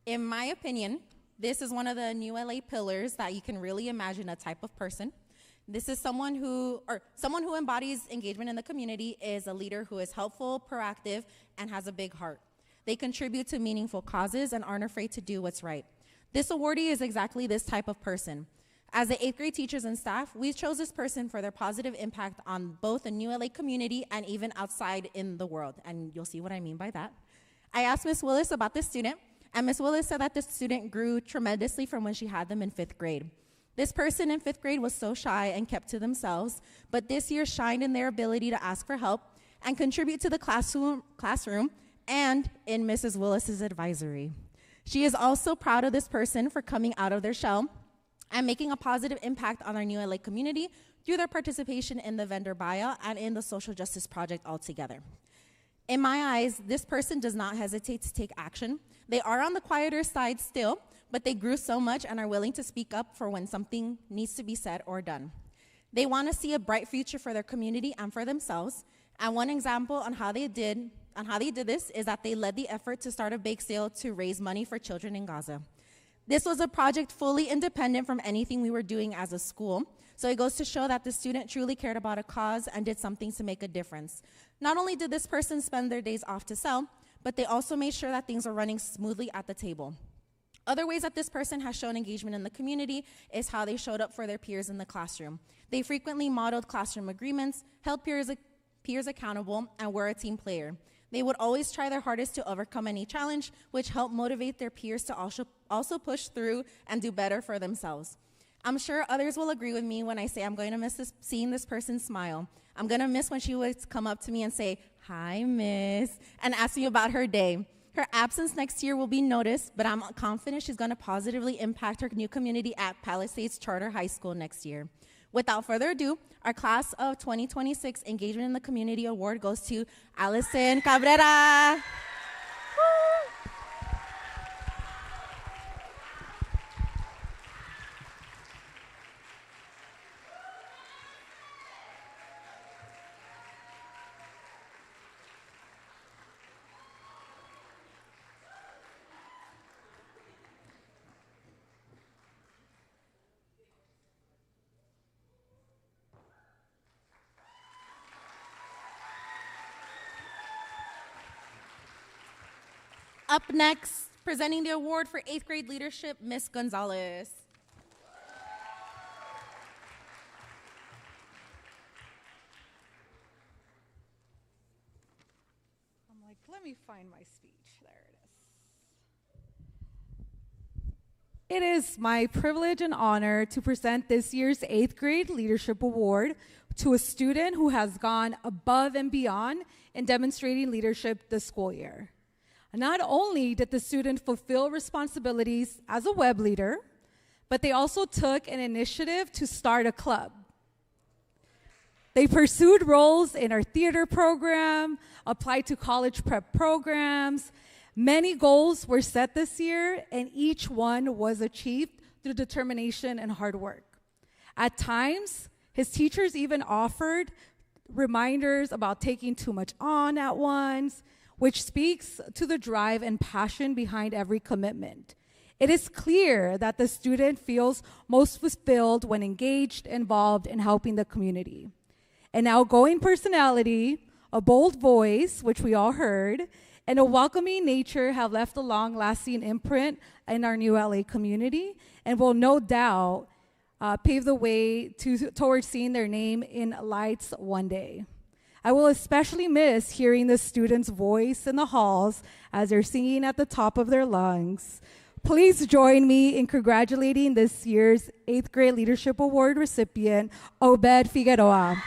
In my opinion, this is one of the New LA pillars that you can really imagine a type of person. This is someone who embodies engagement in the community, is a leader who is helpful, proactive, and has a big heart. They contribute to meaningful causes and aren't afraid to do what's right. This awardee is exactly this type of person. As the 8th grade teachers and staff, we chose this person for their positive impact on both the New LA community and even outside in the world, and you'll see what I mean by that. I asked Ms. Willis about this student, and Ms. Willis said that this student grew tremendously from when she had them in 5th grade. This person in 5th grade was so shy and kept to themselves, but this year shined in their ability to ask for help and contribute to the classroom and in Mrs. Willis's advisory. She is also proud of this person for coming out of their shell and making a positive impact on our New LA community through their participation in the vendor buyout and in the social justice project altogether. In my eyes, this person does not hesitate to take action. They are on the quieter side still, but they grew so much and are willing to speak up for when something needs to be said or done. They want to see a bright future for their community and for themselves. And one example on how they did this is that they led the effort to start a bake sale to raise money for children in Gaza. This was a project fully independent from anything we were doing as a school. So it goes to show that the student truly cared about a cause and did something to make a difference. Not only did this person spend their days off to sell, but they also made sure that things are running smoothly at the table. Other ways that this person has shown engagement in the community is how they showed up for their peers in the classroom. They frequently modeled classroom agreements, held peers accountable, and were a team player. They would always try their hardest to overcome any challenge, which helped motivate their peers to also push through and do better for themselves. I'm sure others will agree with me when I say I'm going to miss seeing this person smile. I'm going to miss when she would come up to me and say, "Hi, miss," and ask me about her day. Her absence next year will be noticed, but I'm confident she's going to positively impact her new community at Palisades Charter High School next year. Without further ado, our class of 2026 Engagement in the Community Award goes to Allison Cabrera. Up next, presenting the award for 8th grade leadership, Miss Gonzalez. I'm like, let me find my speech. There it is. It is my privilege and honor to present this year's 8th grade leadership award to a student who has gone above and beyond in demonstrating leadership this school year. Not only did the student fulfill responsibilities as a web leader, but they also took an initiative to start a club. They pursued roles in our theater program, applied to college prep programs. Many goals were set this year, and each one was achieved through determination and hard work. At times, his teachers even offered reminders about taking too much on at once, which speaks to the drive and passion behind every commitment. It is clear that the student feels most fulfilled when engaged, involved in helping the community. An outgoing personality, a bold voice, which we all heard, and a welcoming nature have left a long-lasting imprint in our New LA community and will no doubt pave the way towards seeing their name in lights one day. I will especially miss hearing the students' voice in the halls as they're singing at the top of their lungs. Please join me in congratulating this year's 8th grade Leadership Award recipient, Obed Figueroa.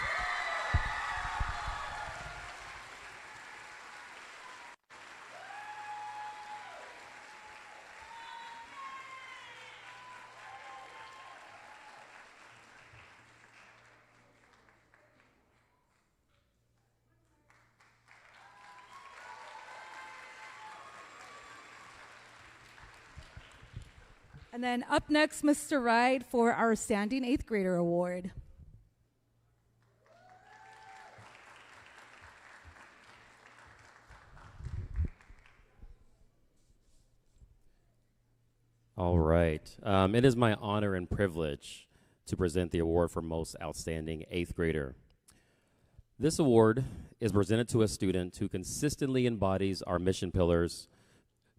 And then up next, Mr. Wright for our Standing 8th Grader Award. All right. It is my honor and privilege to present the award for Most Outstanding 8th Grader. This award is presented to a student who consistently embodies our mission pillars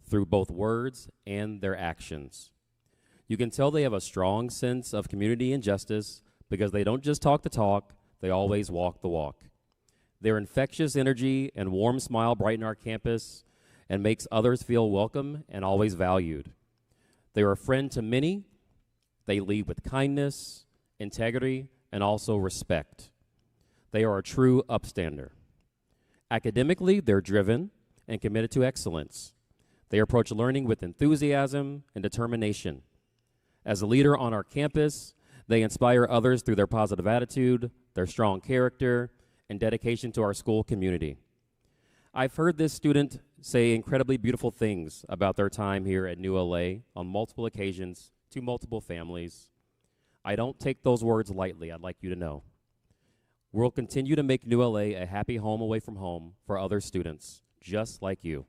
through both words and their actions. You can tell they have a strong sense of community and justice because they don't just talk the talk, they always walk the walk. Their infectious energy and warm smile brighten our campus and makes others feel welcome and always valued. They are a friend to many. They lead with kindness, integrity, and also respect. They are a true upstander. Academically, they're driven and committed to excellence. They approach learning with enthusiasm and determination. As a leader on our campus, they inspire others through their positive attitude, their strong character, and dedication to our school community. I've heard this student say incredibly beautiful things about their time here at New LA on multiple occasions to multiple families. I don't take those words lightly, I'd like you to know. We'll continue to make New LA a happy home away from home for other students, just like you.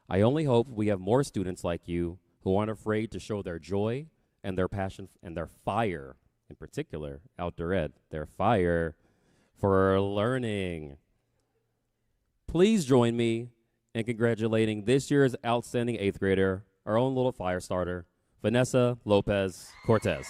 I only hope we have more students like you who aren't afraid to show their joy and their passion and their fire, in particular, outdoor ed, their fire for learning. Please join me in congratulating this year's outstanding 8th grader, our own little fire starter, Vanessa Lopez Cortez.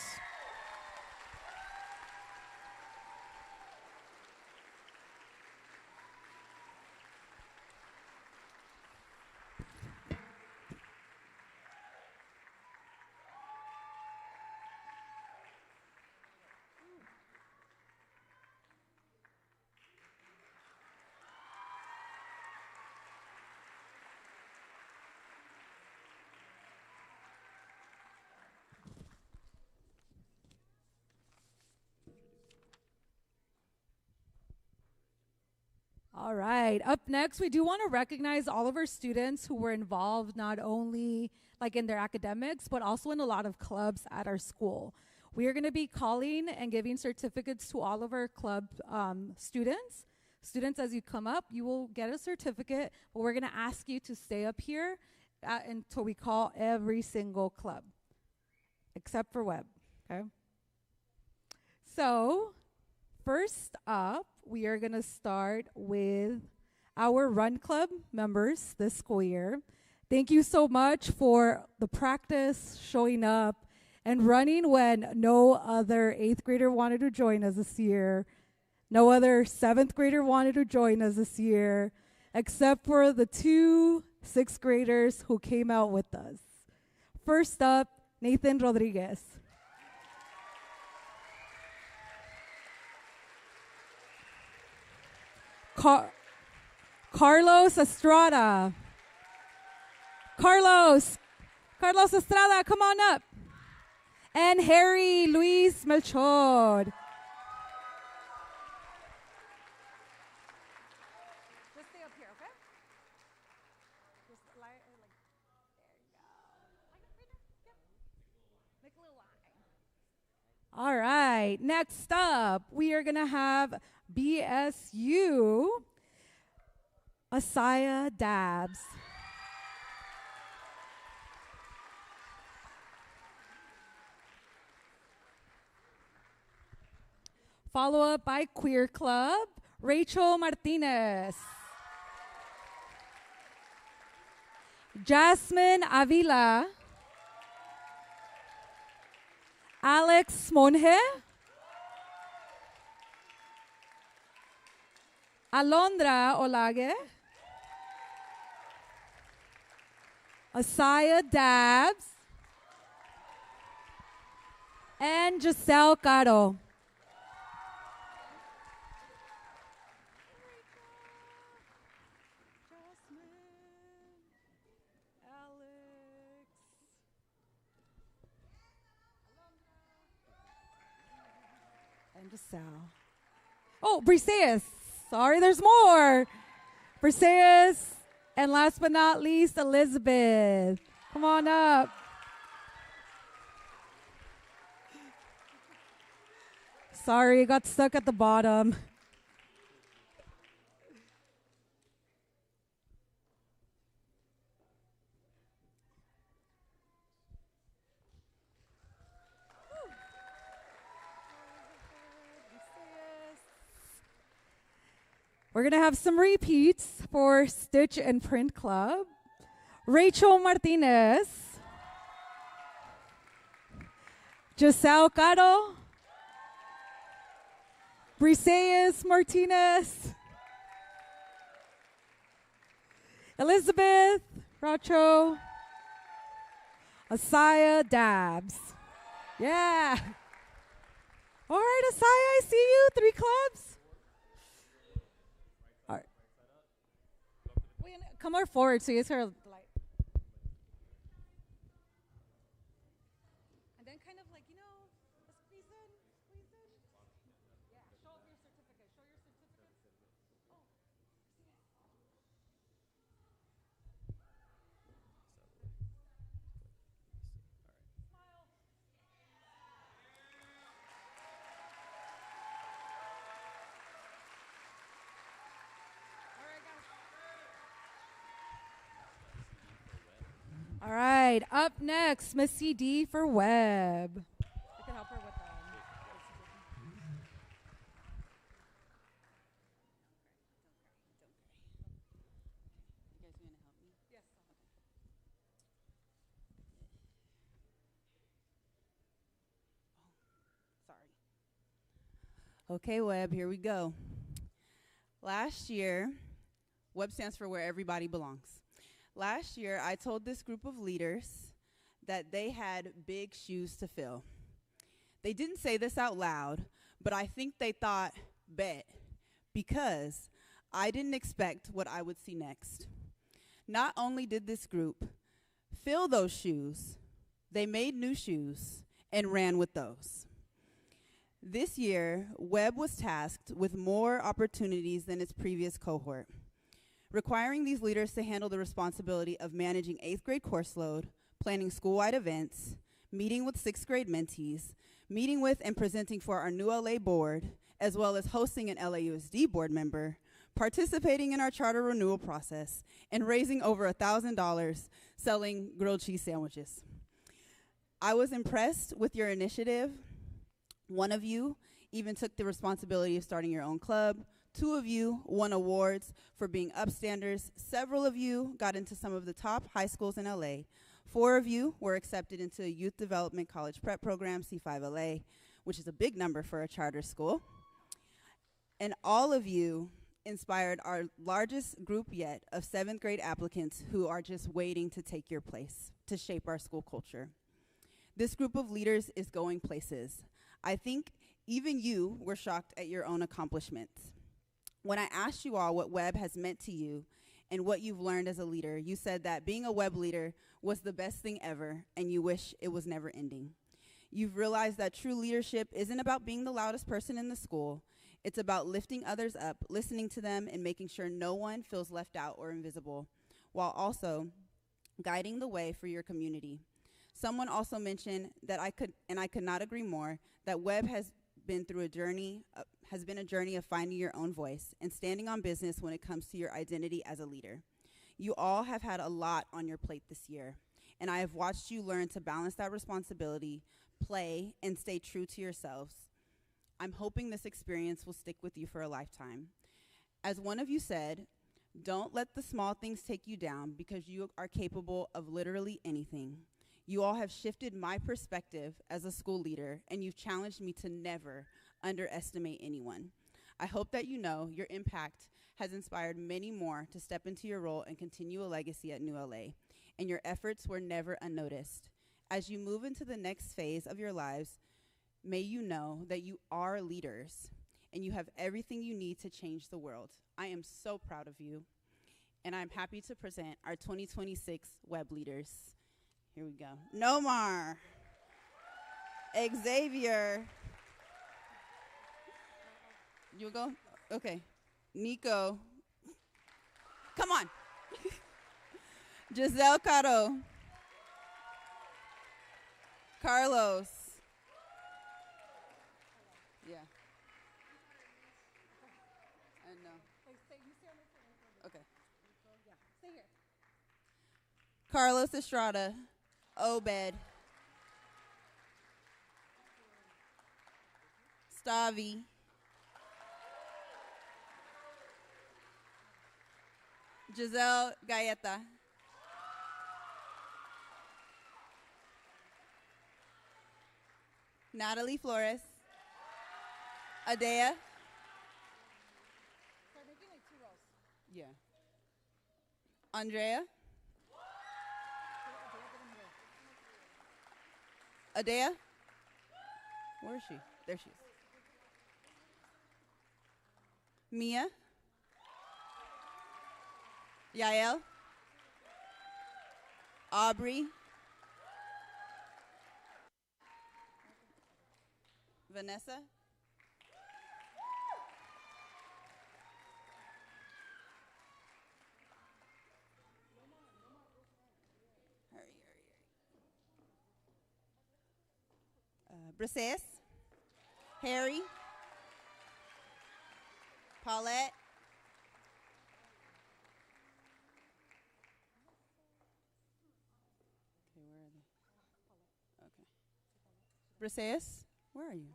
All right, up next, we do want to recognize all of our students who were involved not only like in their academics, but also in a lot of clubs at our school. We are going to be calling and giving certificates to all of our club students. Students, as you come up, you will get a certificate, but we're going to ask you to stay up here until we call every single club, except for Webb, okay? So, first up, we are going to start with our Run Club members this school year. Thank you so much for the practice, showing up, and running when no other 8th grader wanted to join us this year. No other 7th grader wanted to join us this year, except for the 2 6th graders who came out with us. First up, Nathan Rodriguez. Carlos Estrada. Carlos Estrada, come on up. and Harry Luis Melchor. Just stay up here, okay? Just slide, like, there you go. Make a little line. All right, next up, we are going to have BSU Asaya Dabs. Follow up by Queer Club, Rachel Martinez. Jasmine Avila. Alex Monje. Alondra Olage. Asaya Dabs. And Giselle Caro. And Giselle. Oh, Briseis. Sorry, there's more. Briseis. And last but not least, Elizabeth. Come on up. Sorry, got stuck at the bottom. We're going to have some repeats for Stitch and Print Club. Rachel Martinez. Giselle Caro. Briseis Martinez. Elizabeth Racho. Asaya Dabs. Yeah. All right, Asaya, I see you. 3 clubs. Come more forward so you guys hear the light. And then kind of like, you know, squeeze in, squeeze in. Yeah, show your certificate, show your certificate. Oh. Smile. All right, up next, Miss CD for Web. I can help her with that. You guys going to help me? Yes. Sorry. Okay, Web, here we go. Last year, Web stands for Where Everybody Belongs. Last year, I told this group of leaders that they had big shoes to fill. They didn't say this out loud, but I think they thought, bet, because I didn't expect what I would see next. Not only did this group fill those shoes, they made new shoes and ran with those. This year, Web was tasked with more opportunities than its previous cohort, requiring these leaders to handle the responsibility of managing 8th grade course load, planning school-wide events, meeting with 6th grade mentees, meeting with and presenting for our new LA board, as well as hosting an LAUSD board member, participating in our charter renewal process, and raising over $1,000 selling grilled cheese sandwiches. I was impressed with your initiative. One of you even took the responsibility of starting your own club. 2 of you won awards for being upstanders. Several of you got into some of the top high schools in LA. 4 of you were accepted into a youth development college prep program, C5LA, which is a big number for a charter school. And all of you inspired our largest group yet of 7th grade applicants who are just waiting to take your place, to shape our school culture. This group of leaders is going places. I think even you were shocked at your own accomplishments. When I asked you all what Web has meant to you and what you've learned as a leader, you said that being a Web leader was the best thing ever and you wish it was never ending. You've realized that true leadership isn't about being the loudest person in the school. It's about lifting others up, listening to them, and making sure no one feels left out or invisible, while also guiding the way for your community. Someone also mentioned that I could not agree more, that Webb has been a journey of finding your own voice and standing on business when it comes to your identity as a leader. You all have had a lot on your plate this year, and I have watched you learn to balance that responsibility, play, and stay true to yourselves. I'm hoping this experience will stick with you for a lifetime. As one of you said, don't let the small things take you down because you are capable of literally anything. You all have shifted my perspective as a school leader, and you've challenged me to never underestimate anyone. I hope that you know your impact has inspired many more to step into your role and continue a legacy at New LA, and your efforts were never unnoticed. As you move into the next phase of your lives, may you know that you are leaders, and you have everything you need to change the world. I am so proud of you, and I'm happy to present our 2026 Webb leaders. Here we go. Nomar, Xavier, you go? Okay. Nico, come on. Giselle Caro, Carlos. Yeah. I know. Okay. Carlos Estrada, Obed, Stavi, Giselle Gaeta, Natalie Flores, Adea. Yeah. Andrea. Adea? Where is she? There she is. Mia? Yael? Aubrey? Vanessa? Briseis? Harry? Paulette? Okay, where are they? Okay. Briseis, where are you?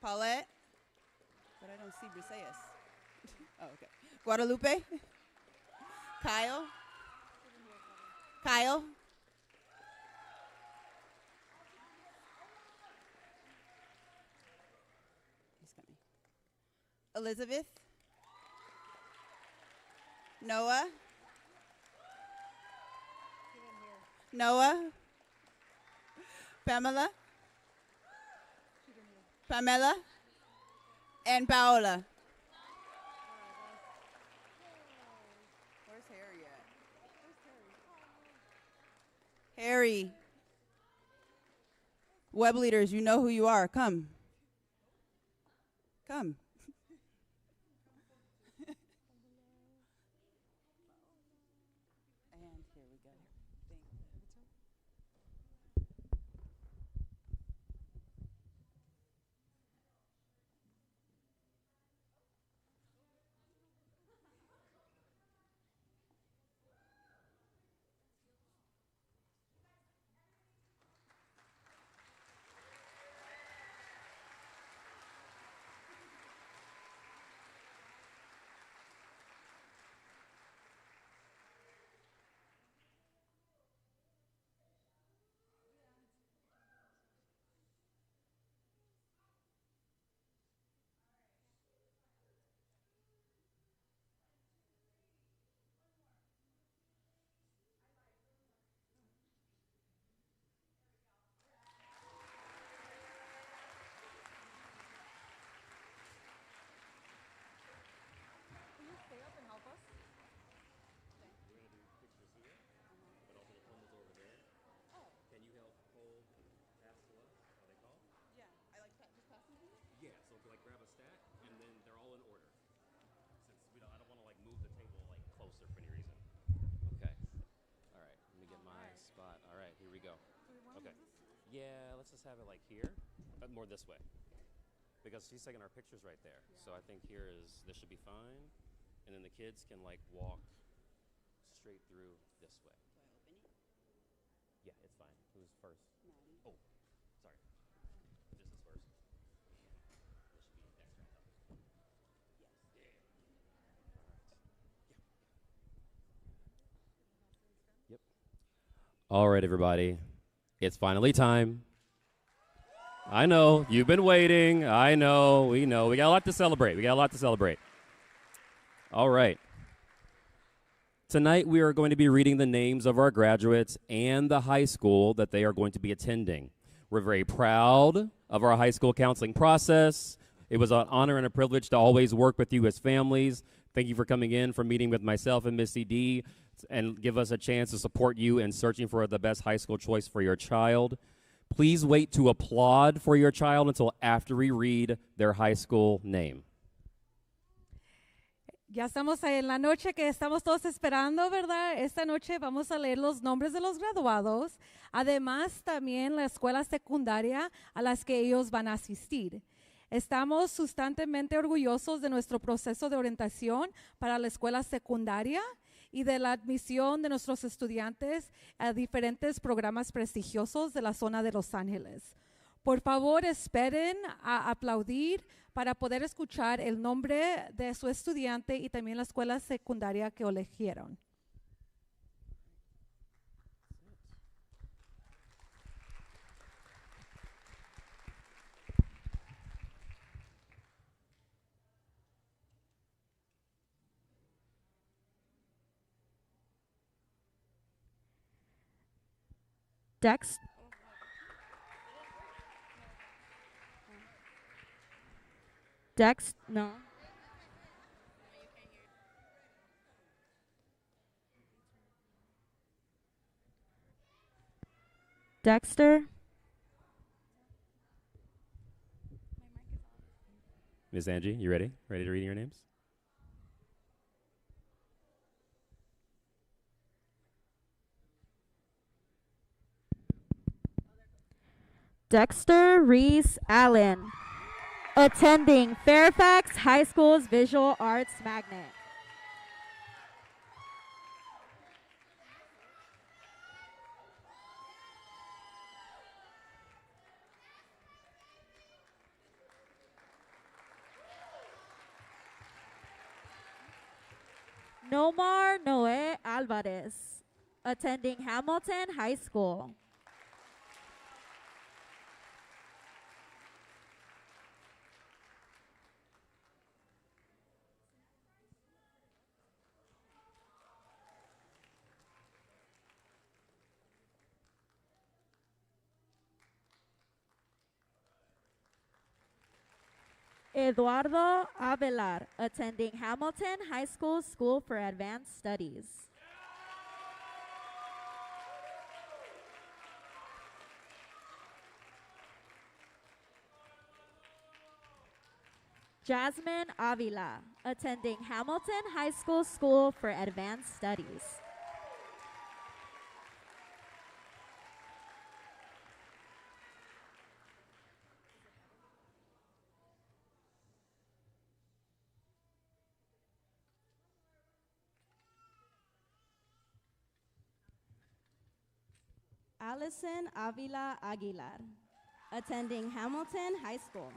Paulette? But I don't see Briseis. Oh, okay. Guadalupe? Kyle? Kyle? He's coming. Elizabeth? Noah? Noah? Pamela? Pamela? And Paola? Where's Harry at? Harry. Webb leaders, you know who you are. Come. Come. And here we go. Thank you. Yeah, let's just have it like here, but more this way. Because she's taking our pictures right there. Yeah. So I think this should be fine. And then the kids can like walk straight through this way. Do I open it? Yeah, it's fine. Who's first? Maddie. Oh, sorry. This is first. This should be next round. Yes. Yeah. All right. Yep. All right, everybody. It's finally time. I know, you've been waiting. I know, we know. We got a lot to celebrate. All right. Tonight we are going to be reading the names of our graduates and the high school that they are going to be attending. We're very proud of our high school counseling process. It was an honor and a privilege to always work with you as families. Thank you for coming in, for meeting with myself and Miss CD, and give us a chance to support you in searching for the best high school choice for your child. Please wait to applaud for your child until after we read their high school name. Ya estamos en la noche que estamos todos esperando, ¿verdad? Esta noche vamos a leer los nombres de los graduados, además también la escuela secundaria a las que ellos van a asistir. Estamos sustantemente orgullosos de nuestro proceso de orientación para la escuela secundaria y de la admisión de nuestros estudiantes a diferentes programas prestigiosos de la zona de Los Ángeles. Por favor, esperen a aplaudir para poder escuchar el nombre de su estudiante y también la escuela secundaria que eligieron. Dexter. Miss Angie, you ready? Ready to read your names? Dexter Reese Allen, attending Fairfax High School's Visual Arts Magnet. Nomar Noé Alvarez, attending Hamilton High School. Eduardo Avelar, attending Hamilton High School School for Advanced Studies. Jasmine Avila, attending Hamilton High School School for Advanced Studies. Allison Avila Aguilar, attending Hamilton High School.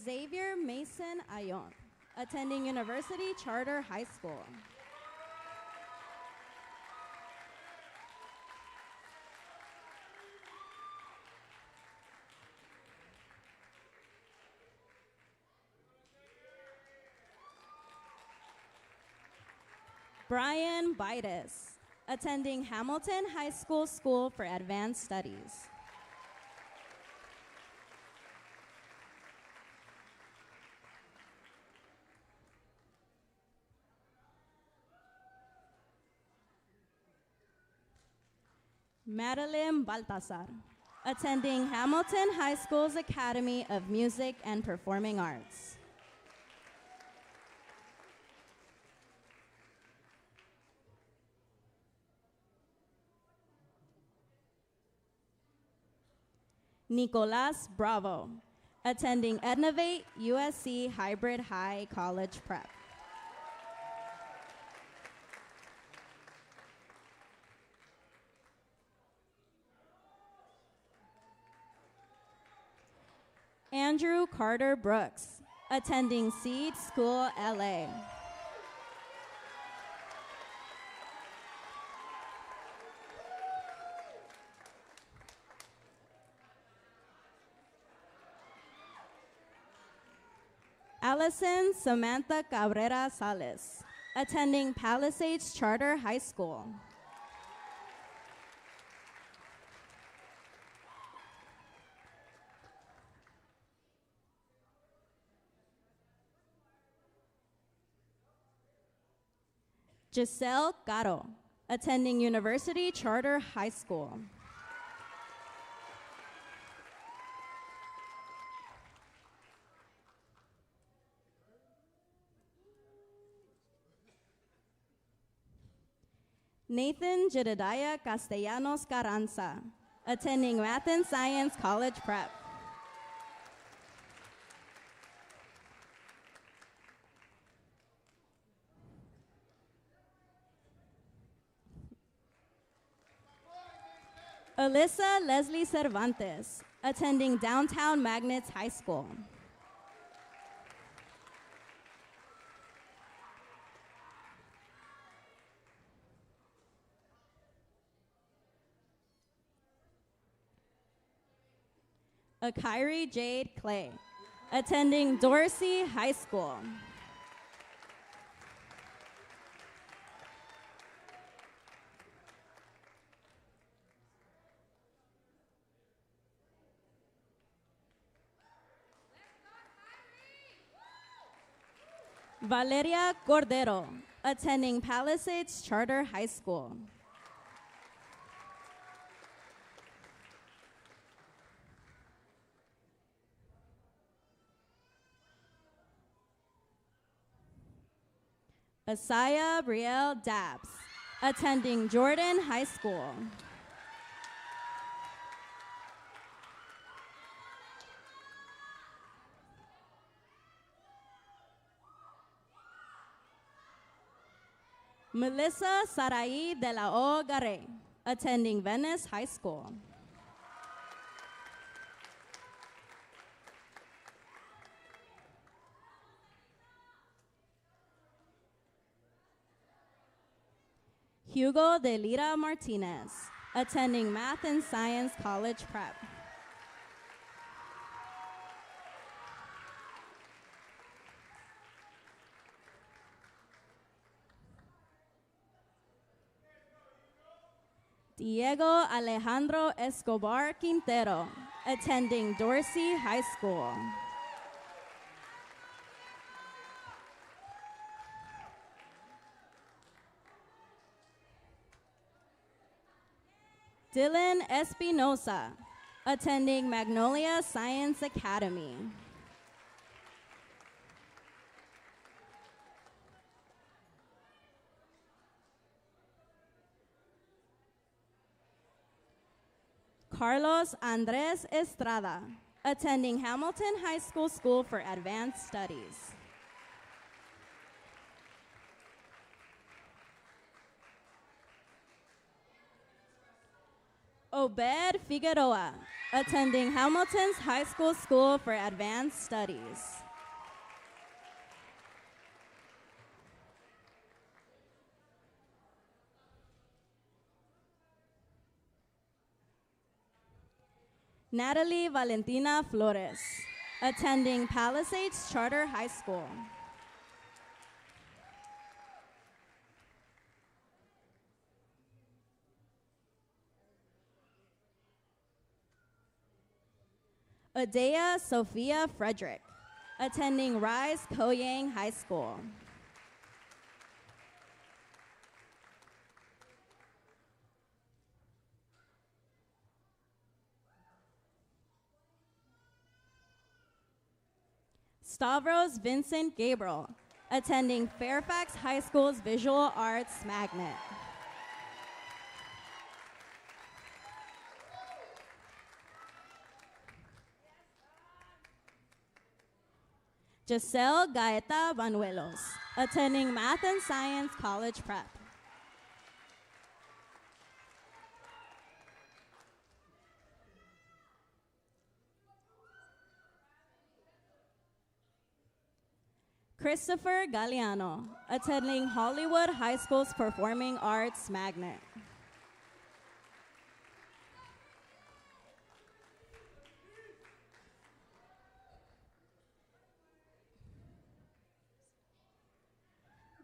Xavier Mason Ayon, attending University Charter High School. Brian Bidas, attending Hamilton High School School for Advanced Studies. Madeline Baltasar, attending Hamilton High School's Academy of Music and Performing Arts. Nicolas Bravo, attending Ednovate USC Hybrid High College Prep. Andrew Carter Brooks, attending Seed School LA. Allison Samantha Cabrera Sales, attending Palisades Charter High School. Giselle Caro, attending University Charter High School. Nathan Jedediah Castellanos Carranza, attending Math and Science College Prep. Alyssa Leslie Cervantes, attending Downtown Magnets High School. Akiri Jade Clay, attending Dorsey High School. Valeria Cordero, attending Palisades Charter High School. Asaya Brielle Dabbs, attending Jordan High School. Melissa Sarai de la O Garay, attending Venice High School. Hugo de Lira Martinez, attending Math and Science College Prep. Diego Alejandro Escobar Quintero, attending Dorsey High School. Dylan Espinosa, attending Magnolia Science Academy. Carlos Andres Estrada, attending Hamilton High School for Advanced Studies. Obed Figueroa, attending Hamilton's High School for Advanced Studies. Natalie Valentina Flores, attending Palisades Charter High School. Adea Sophia Frederick, attending Rise Koyang High School. Stavros Vincent Gabriel, attending Fairfax High School's Visual Arts Magnet. Giselle Gaeta Banuelos, attending Math and Science College Prep. Christopher Galliano, attending Hollywood High School's Performing Arts Magnet.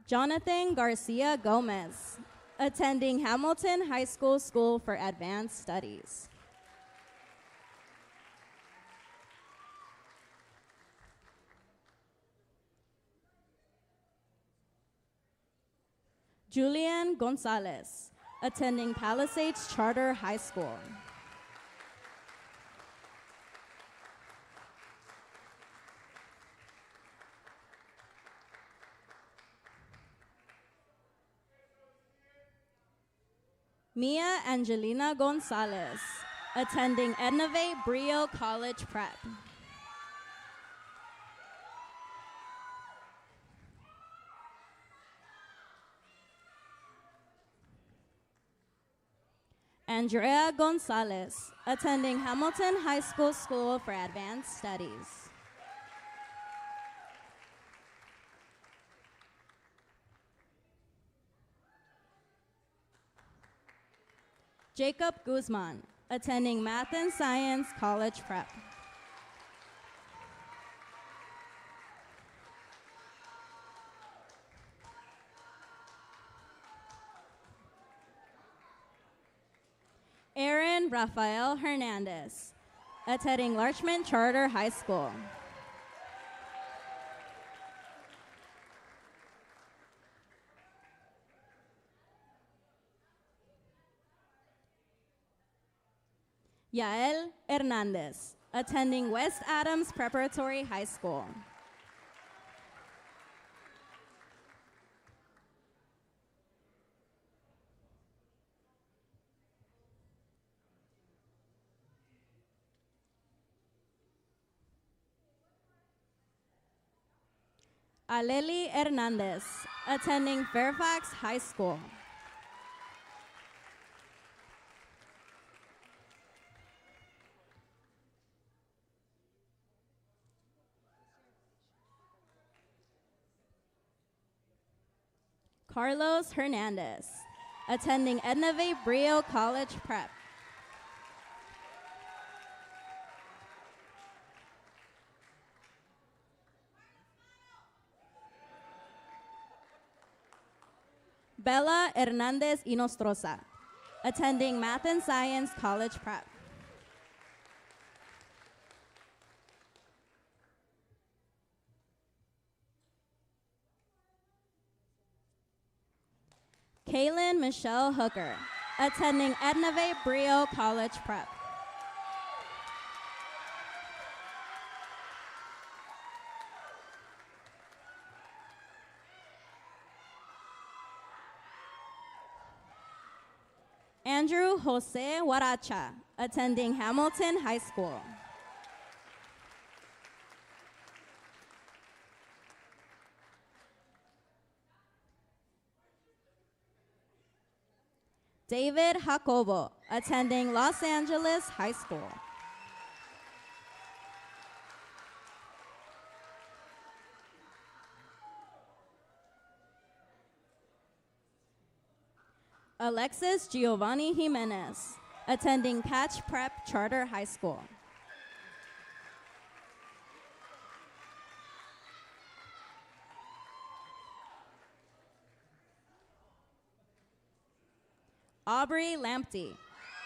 Jonathan Garcia Gomez, attending Hamilton High School School for Advanced Studies. Julian Gonzalez, attending Palisades Charter High School. Mia Angelina Gonzalez, attending Ednave Brio College Prep. Andrea Gonzalez, attending Hamilton High School School for Advanced Studies. Jacob Guzman, attending Math and Science College Prep. Aaron Rafael Hernandez, attending Larchmont Charter High School. Yael Hernandez, attending West Adams Preparatory High School. Aleli Hernandez, attending Fairfax High School. Carlos Hernandez, attending Ednave Brio College Prep. Bella Hernandez Inostroza, attending Math and Science College Prep. Kaylin Michelle Hooker, attending Ednave Brio College Prep. Andrew Jose Huaracha, attending Hamilton High School. David Jacobo, attending Los Angeles High School. Alexis Giovanni Jimenez, attending Patch Prep Charter High School. Aubrey Lamptey,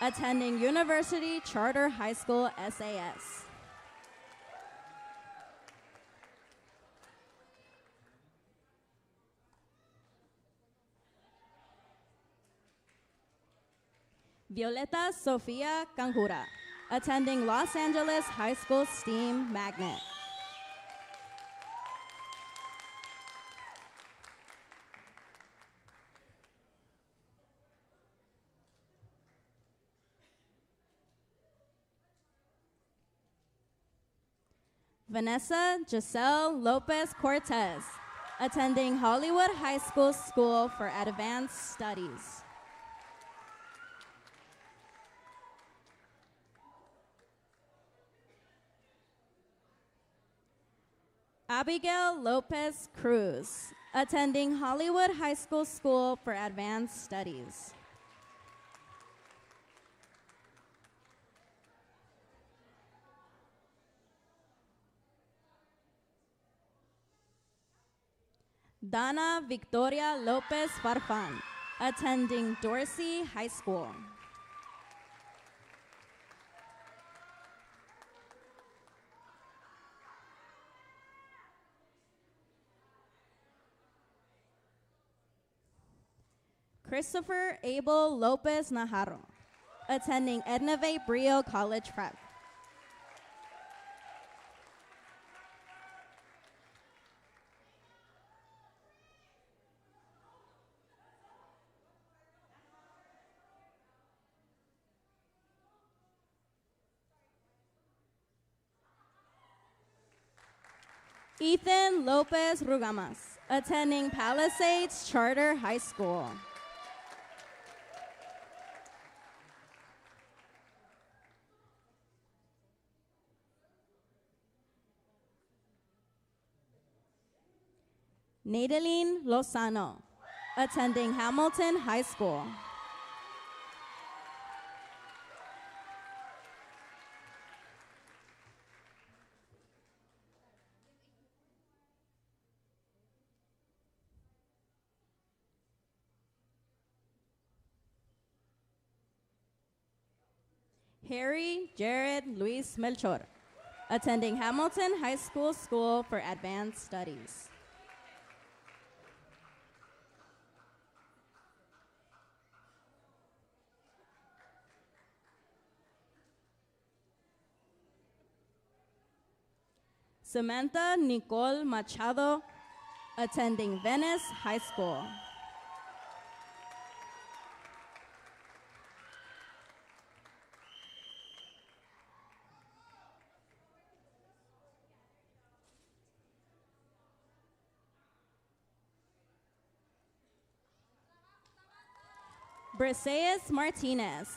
attending University Charter High School SAS. Violeta Sofia Canjura, attending Los Angeles High School STEAM Magnet. Vanessa Giselle Lopez Cortez, attending Hollywood High School School for Advanced Studies. Abigail Lopez Cruz, attending Hollywood High School School for Advanced Studies. Dana Victoria Lopez Farfan, attending Dorsey High School. Christopher Abel Lopez Najarro, attending Edna V. Brio College Prep. Ethan Lopez Rugamas, attending Palisades Charter High School. Nadaline Lozano, attending Hamilton High School. Harry Jared Luis Melchor, attending Hamilton High School School for Advanced Studies. Samantha Nicole Machado, attending Venice High School. Briseis Martinez,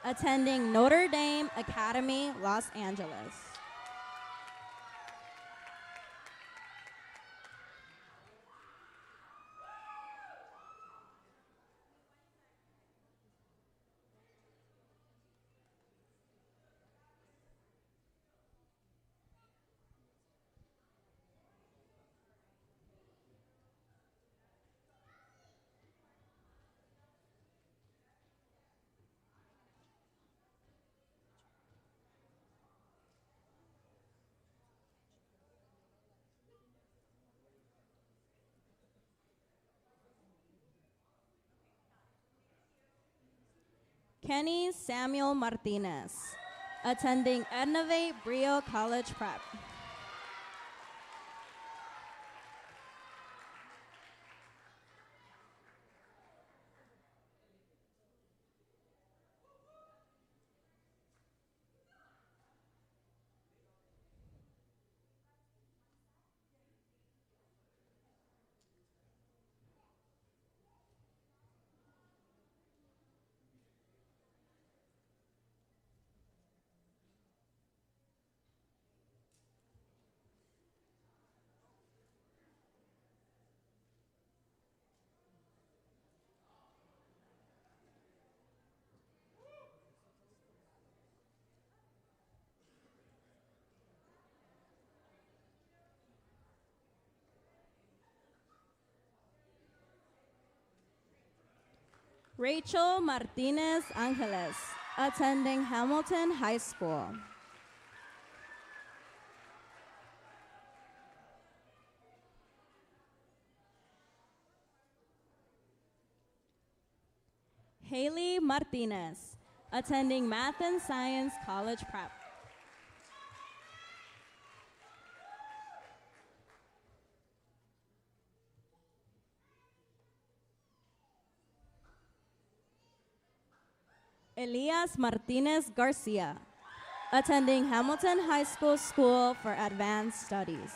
attending Notre Dame Academy, Los Angeles. Kenny Samuel Martinez, attending Edna V. Brio College Prep. Rachel Martinez Angeles, attending Hamilton High School. Haley Martinez, attending Math and Science College Prep. Elias Martinez Garcia, attending Hamilton High School School for Advanced Studies.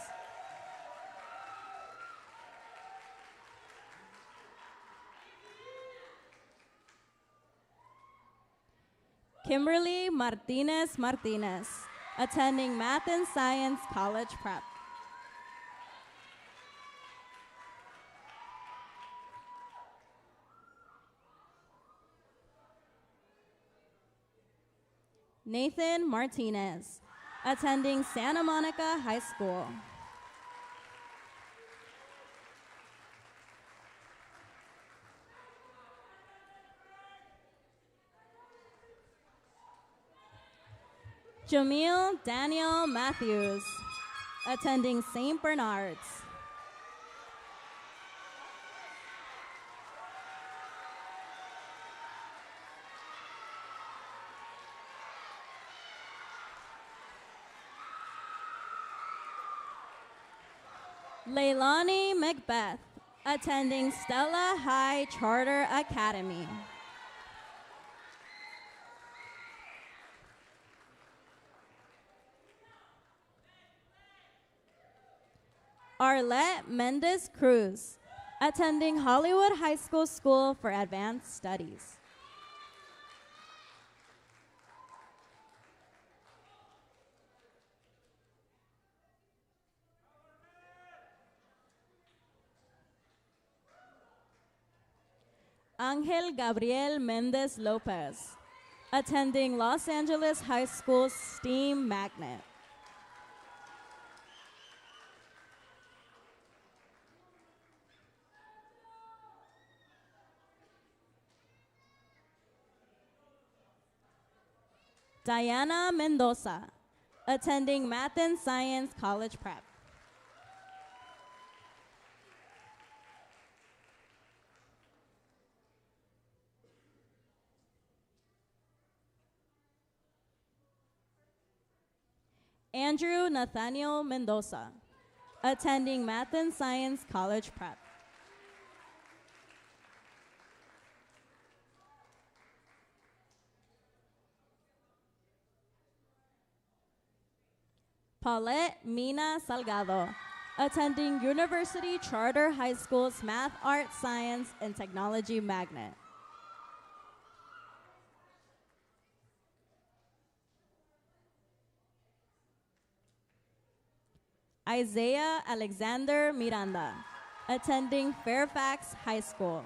Kimberly Martinez Martinez, attending Math and Science College Prep. Nathan Martinez, attending Santa Monica High School. Jamil Daniel Matthews, attending St. Bernard's. Leilani Macbeth, attending Stella High Charter Academy. Arlette Mendez Cruz, attending Hollywood High School School for Advanced Studies. Angel Gabriel Mendez Lopez, attending Los Angeles High School STEAM Magnet. Diana Mendoza, attending Math and Science College Prep. Andrew Nathaniel Mendoza, attending Math and Science College Prep. Paulette Mina Salgado, attending University Charter High School's Math, Art, Science, and Technology Magnet. Isaiah Alexander Miranda, attending Fairfax High School.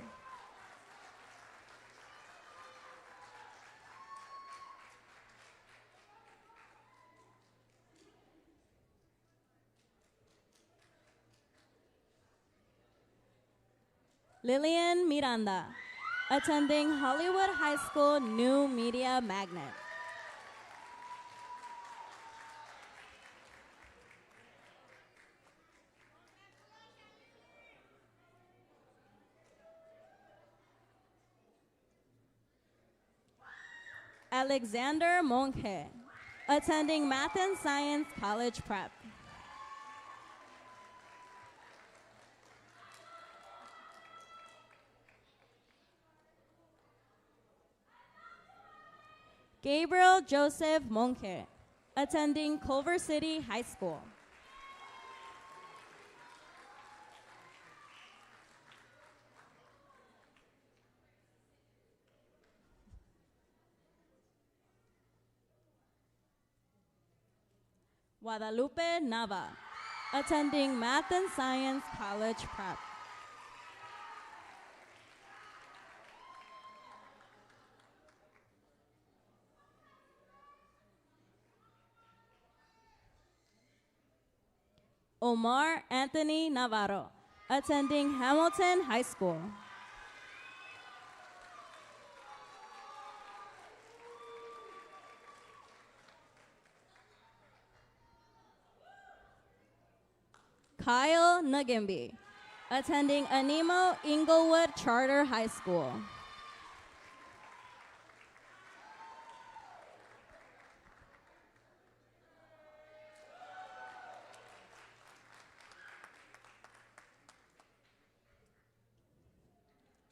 Lillian Miranda, attending Hollywood High School New Media Magnet. Alexander Monge, attending Math and Science College Prep. Gabriel Joseph Monge, attending Culver City High School. Guadalupe Nava, attending Math and Science College Prep. Omar Anthony Navarro, attending Hamilton High School. Kyle Nagimbi, attending Animo Inglewood Charter High School.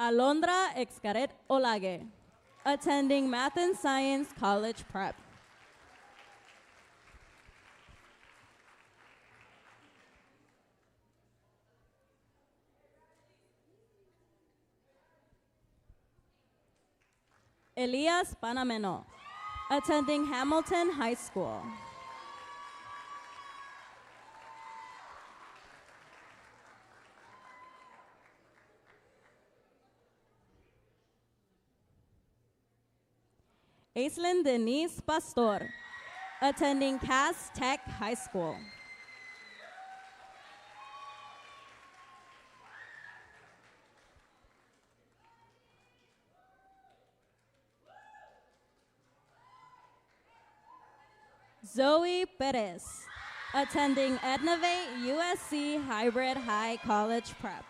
Alondra Excaret Olage, attending Math and Science College Prep. Elias Panameno, attending Hamilton High School. Aislinn Denise Pastor, attending Cass Tech High School. Zoe Perez, attending Ednavate USC Hybrid High College Prep.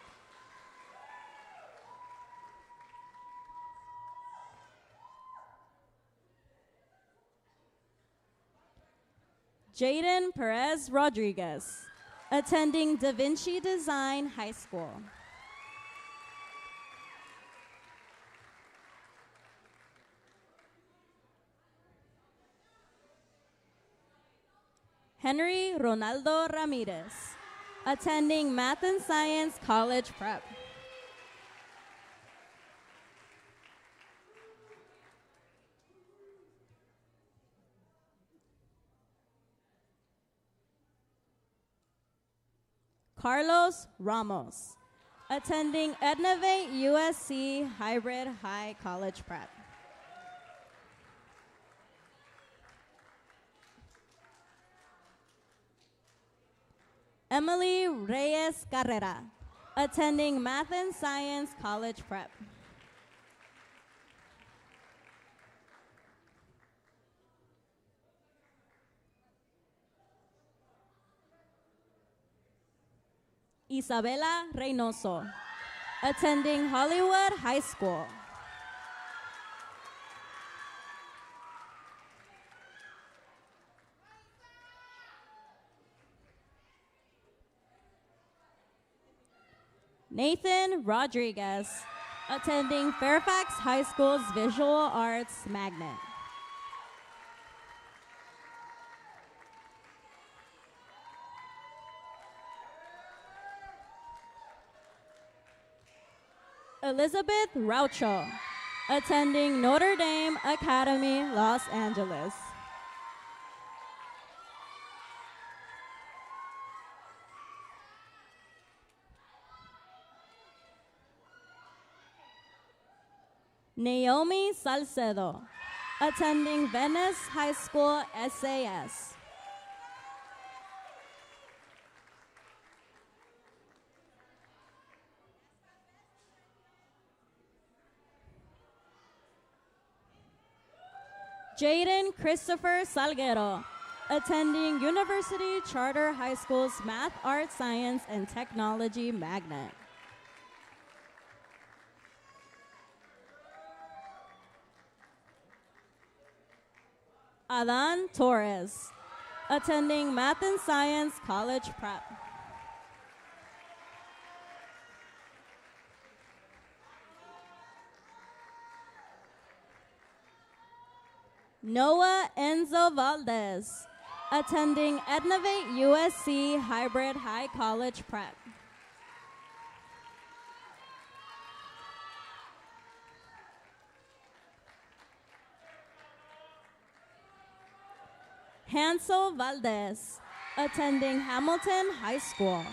Jaden Perez Rodriguez, attending Da Vinci Design High School. Henry Ronaldo Ramirez, attending Math and Science College Prep. Carlos Ramos, attending Ednavate USC Hybrid High College Prep. Emily Reyes Carrera, attending Math and Science College Prep. Isabela Reynoso, attending Hollywood High School. Nathan Rodriguez, attending Fairfax High School's Visual Arts Magnet. Elizabeth Raucho, attending Notre Dame Academy, Los Angeles. Naomi Salcedo, attending Venice High School SAS. Jaden Christopher Salguero, attending University Charter High School's Math, Art, Science, and Technology Magnet. Adan Torres, attending Math and Science College Prep. Noah Enzo Valdez, attending Ednavate USC Hybrid High College Prep. Hansel Valdez, attending Hamilton High School.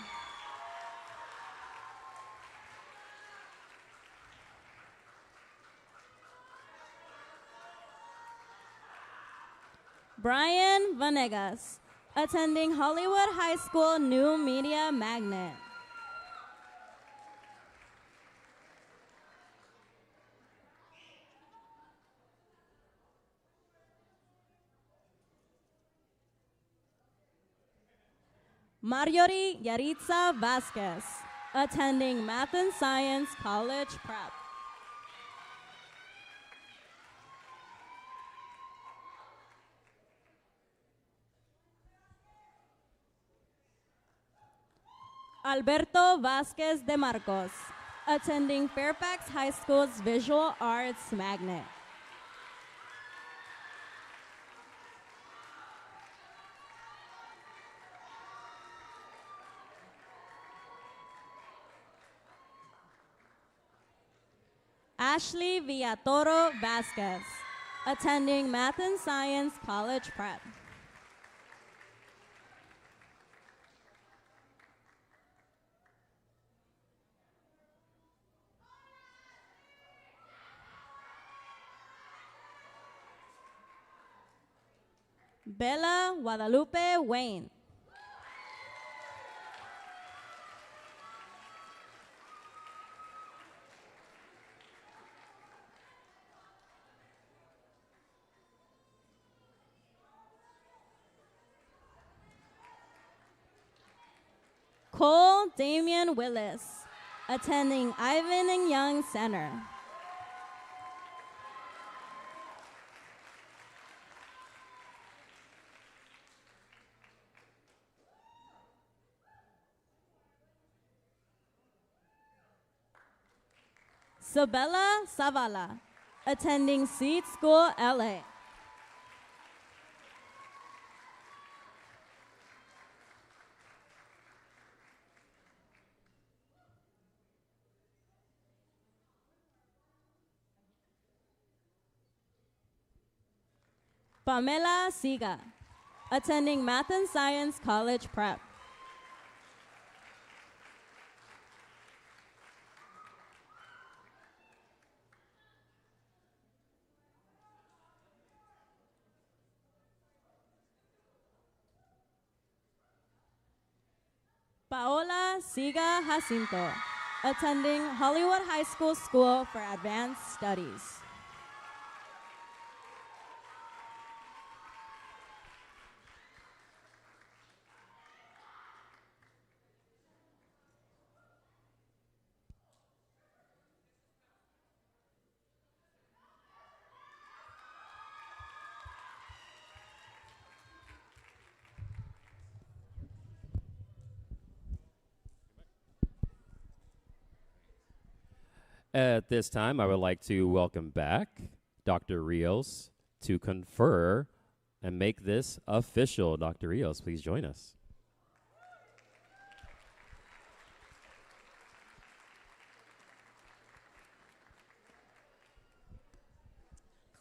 Brian Vanegas, attending Hollywood High School New Media Magnet. Marjorie Yaritza Vasquez, attending Math and Science College Prep. Alberto Vasquez de Marcos, attending Fairfax High School's Visual Arts Magnet. Ashley Villatoro Vasquez, attending Math and Science College Prep. Bella Guadalupe Wayne. Cole Damian Willis, attending Ivan and Young Center. Sabella Savala, attending Seed School LA. Pamela Siga, attending Math and Science College Prep. Paola Siga Jacinto, attending Hollywood High School School for Advanced Studies. At this time, I would like to welcome back Dr. Rios to confer and make this official. Dr. Rios, please join us.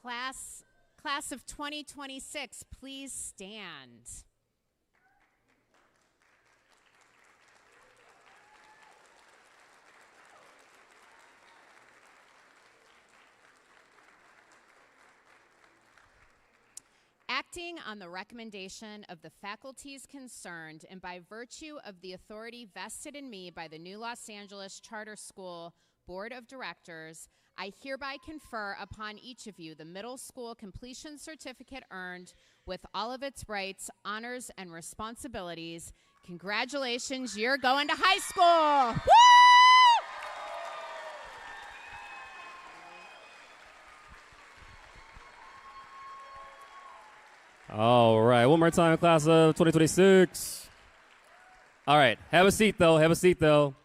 Class of 2026, please stand. Acting on the recommendation of the faculties concerned and by virtue of the authority vested in me by the New Los Angeles Charter School Board of Directors, I hereby confer upon each of you the middle school completion certificate earned with all of its rights, honors, and responsibilities. Congratulations, you're going to high school! Woo! All right, one more time, class of 2026. All right, have a seat, though. Have a seat, though.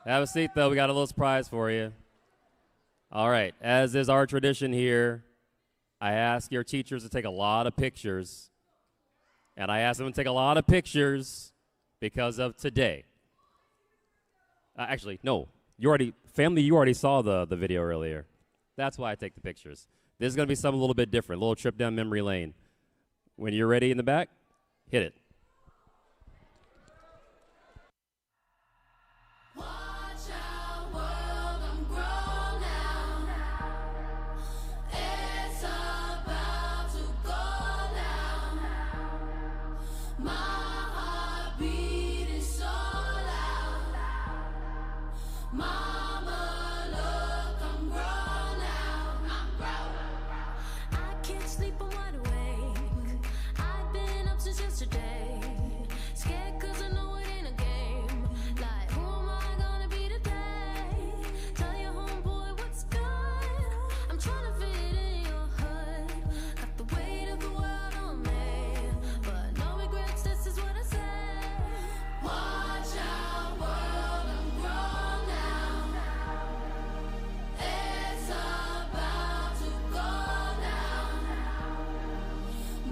Have a seat, though. We got a little surprise for you. All right, as is our tradition here, I ask your teachers to take a lot of pictures. And I ask them to take a lot of pictures because of today. Actually, no. You already saw the video earlier. That's why I take the pictures. This is going to be something a little bit different, a little trip down memory lane. When you're ready in the back, hit it. My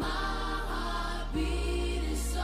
heart beat is so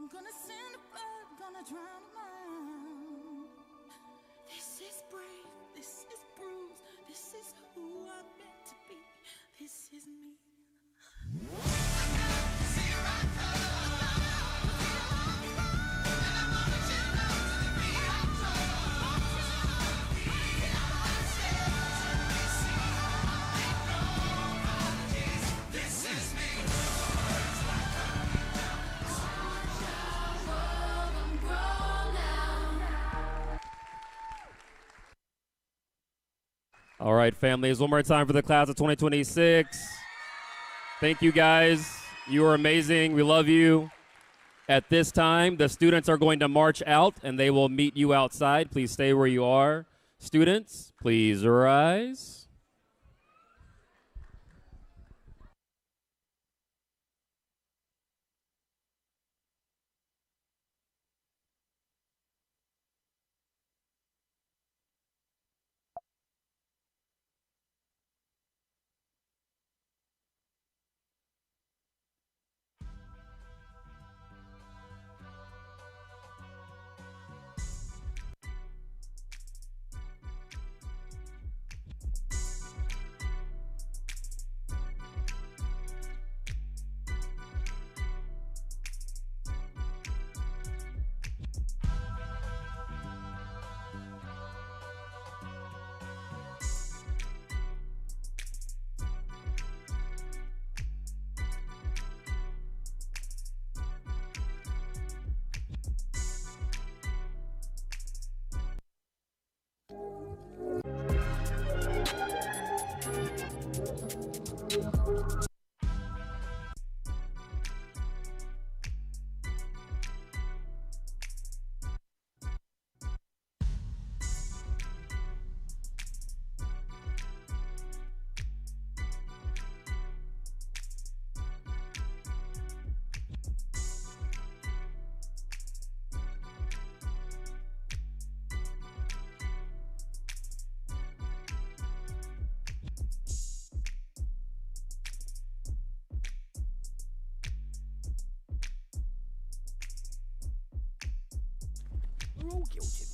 I'm gonna send a flood, gonna drown a mind. This is brave, this is bruised, this is who I'm meant to be. This is me. All right, families, one more time for the class of 2026. Thank you, guys. You are amazing. We love you. At this time, the students are going to march out, and they will meet you outside. Please stay where you are. Students, please rise. Rule guilty.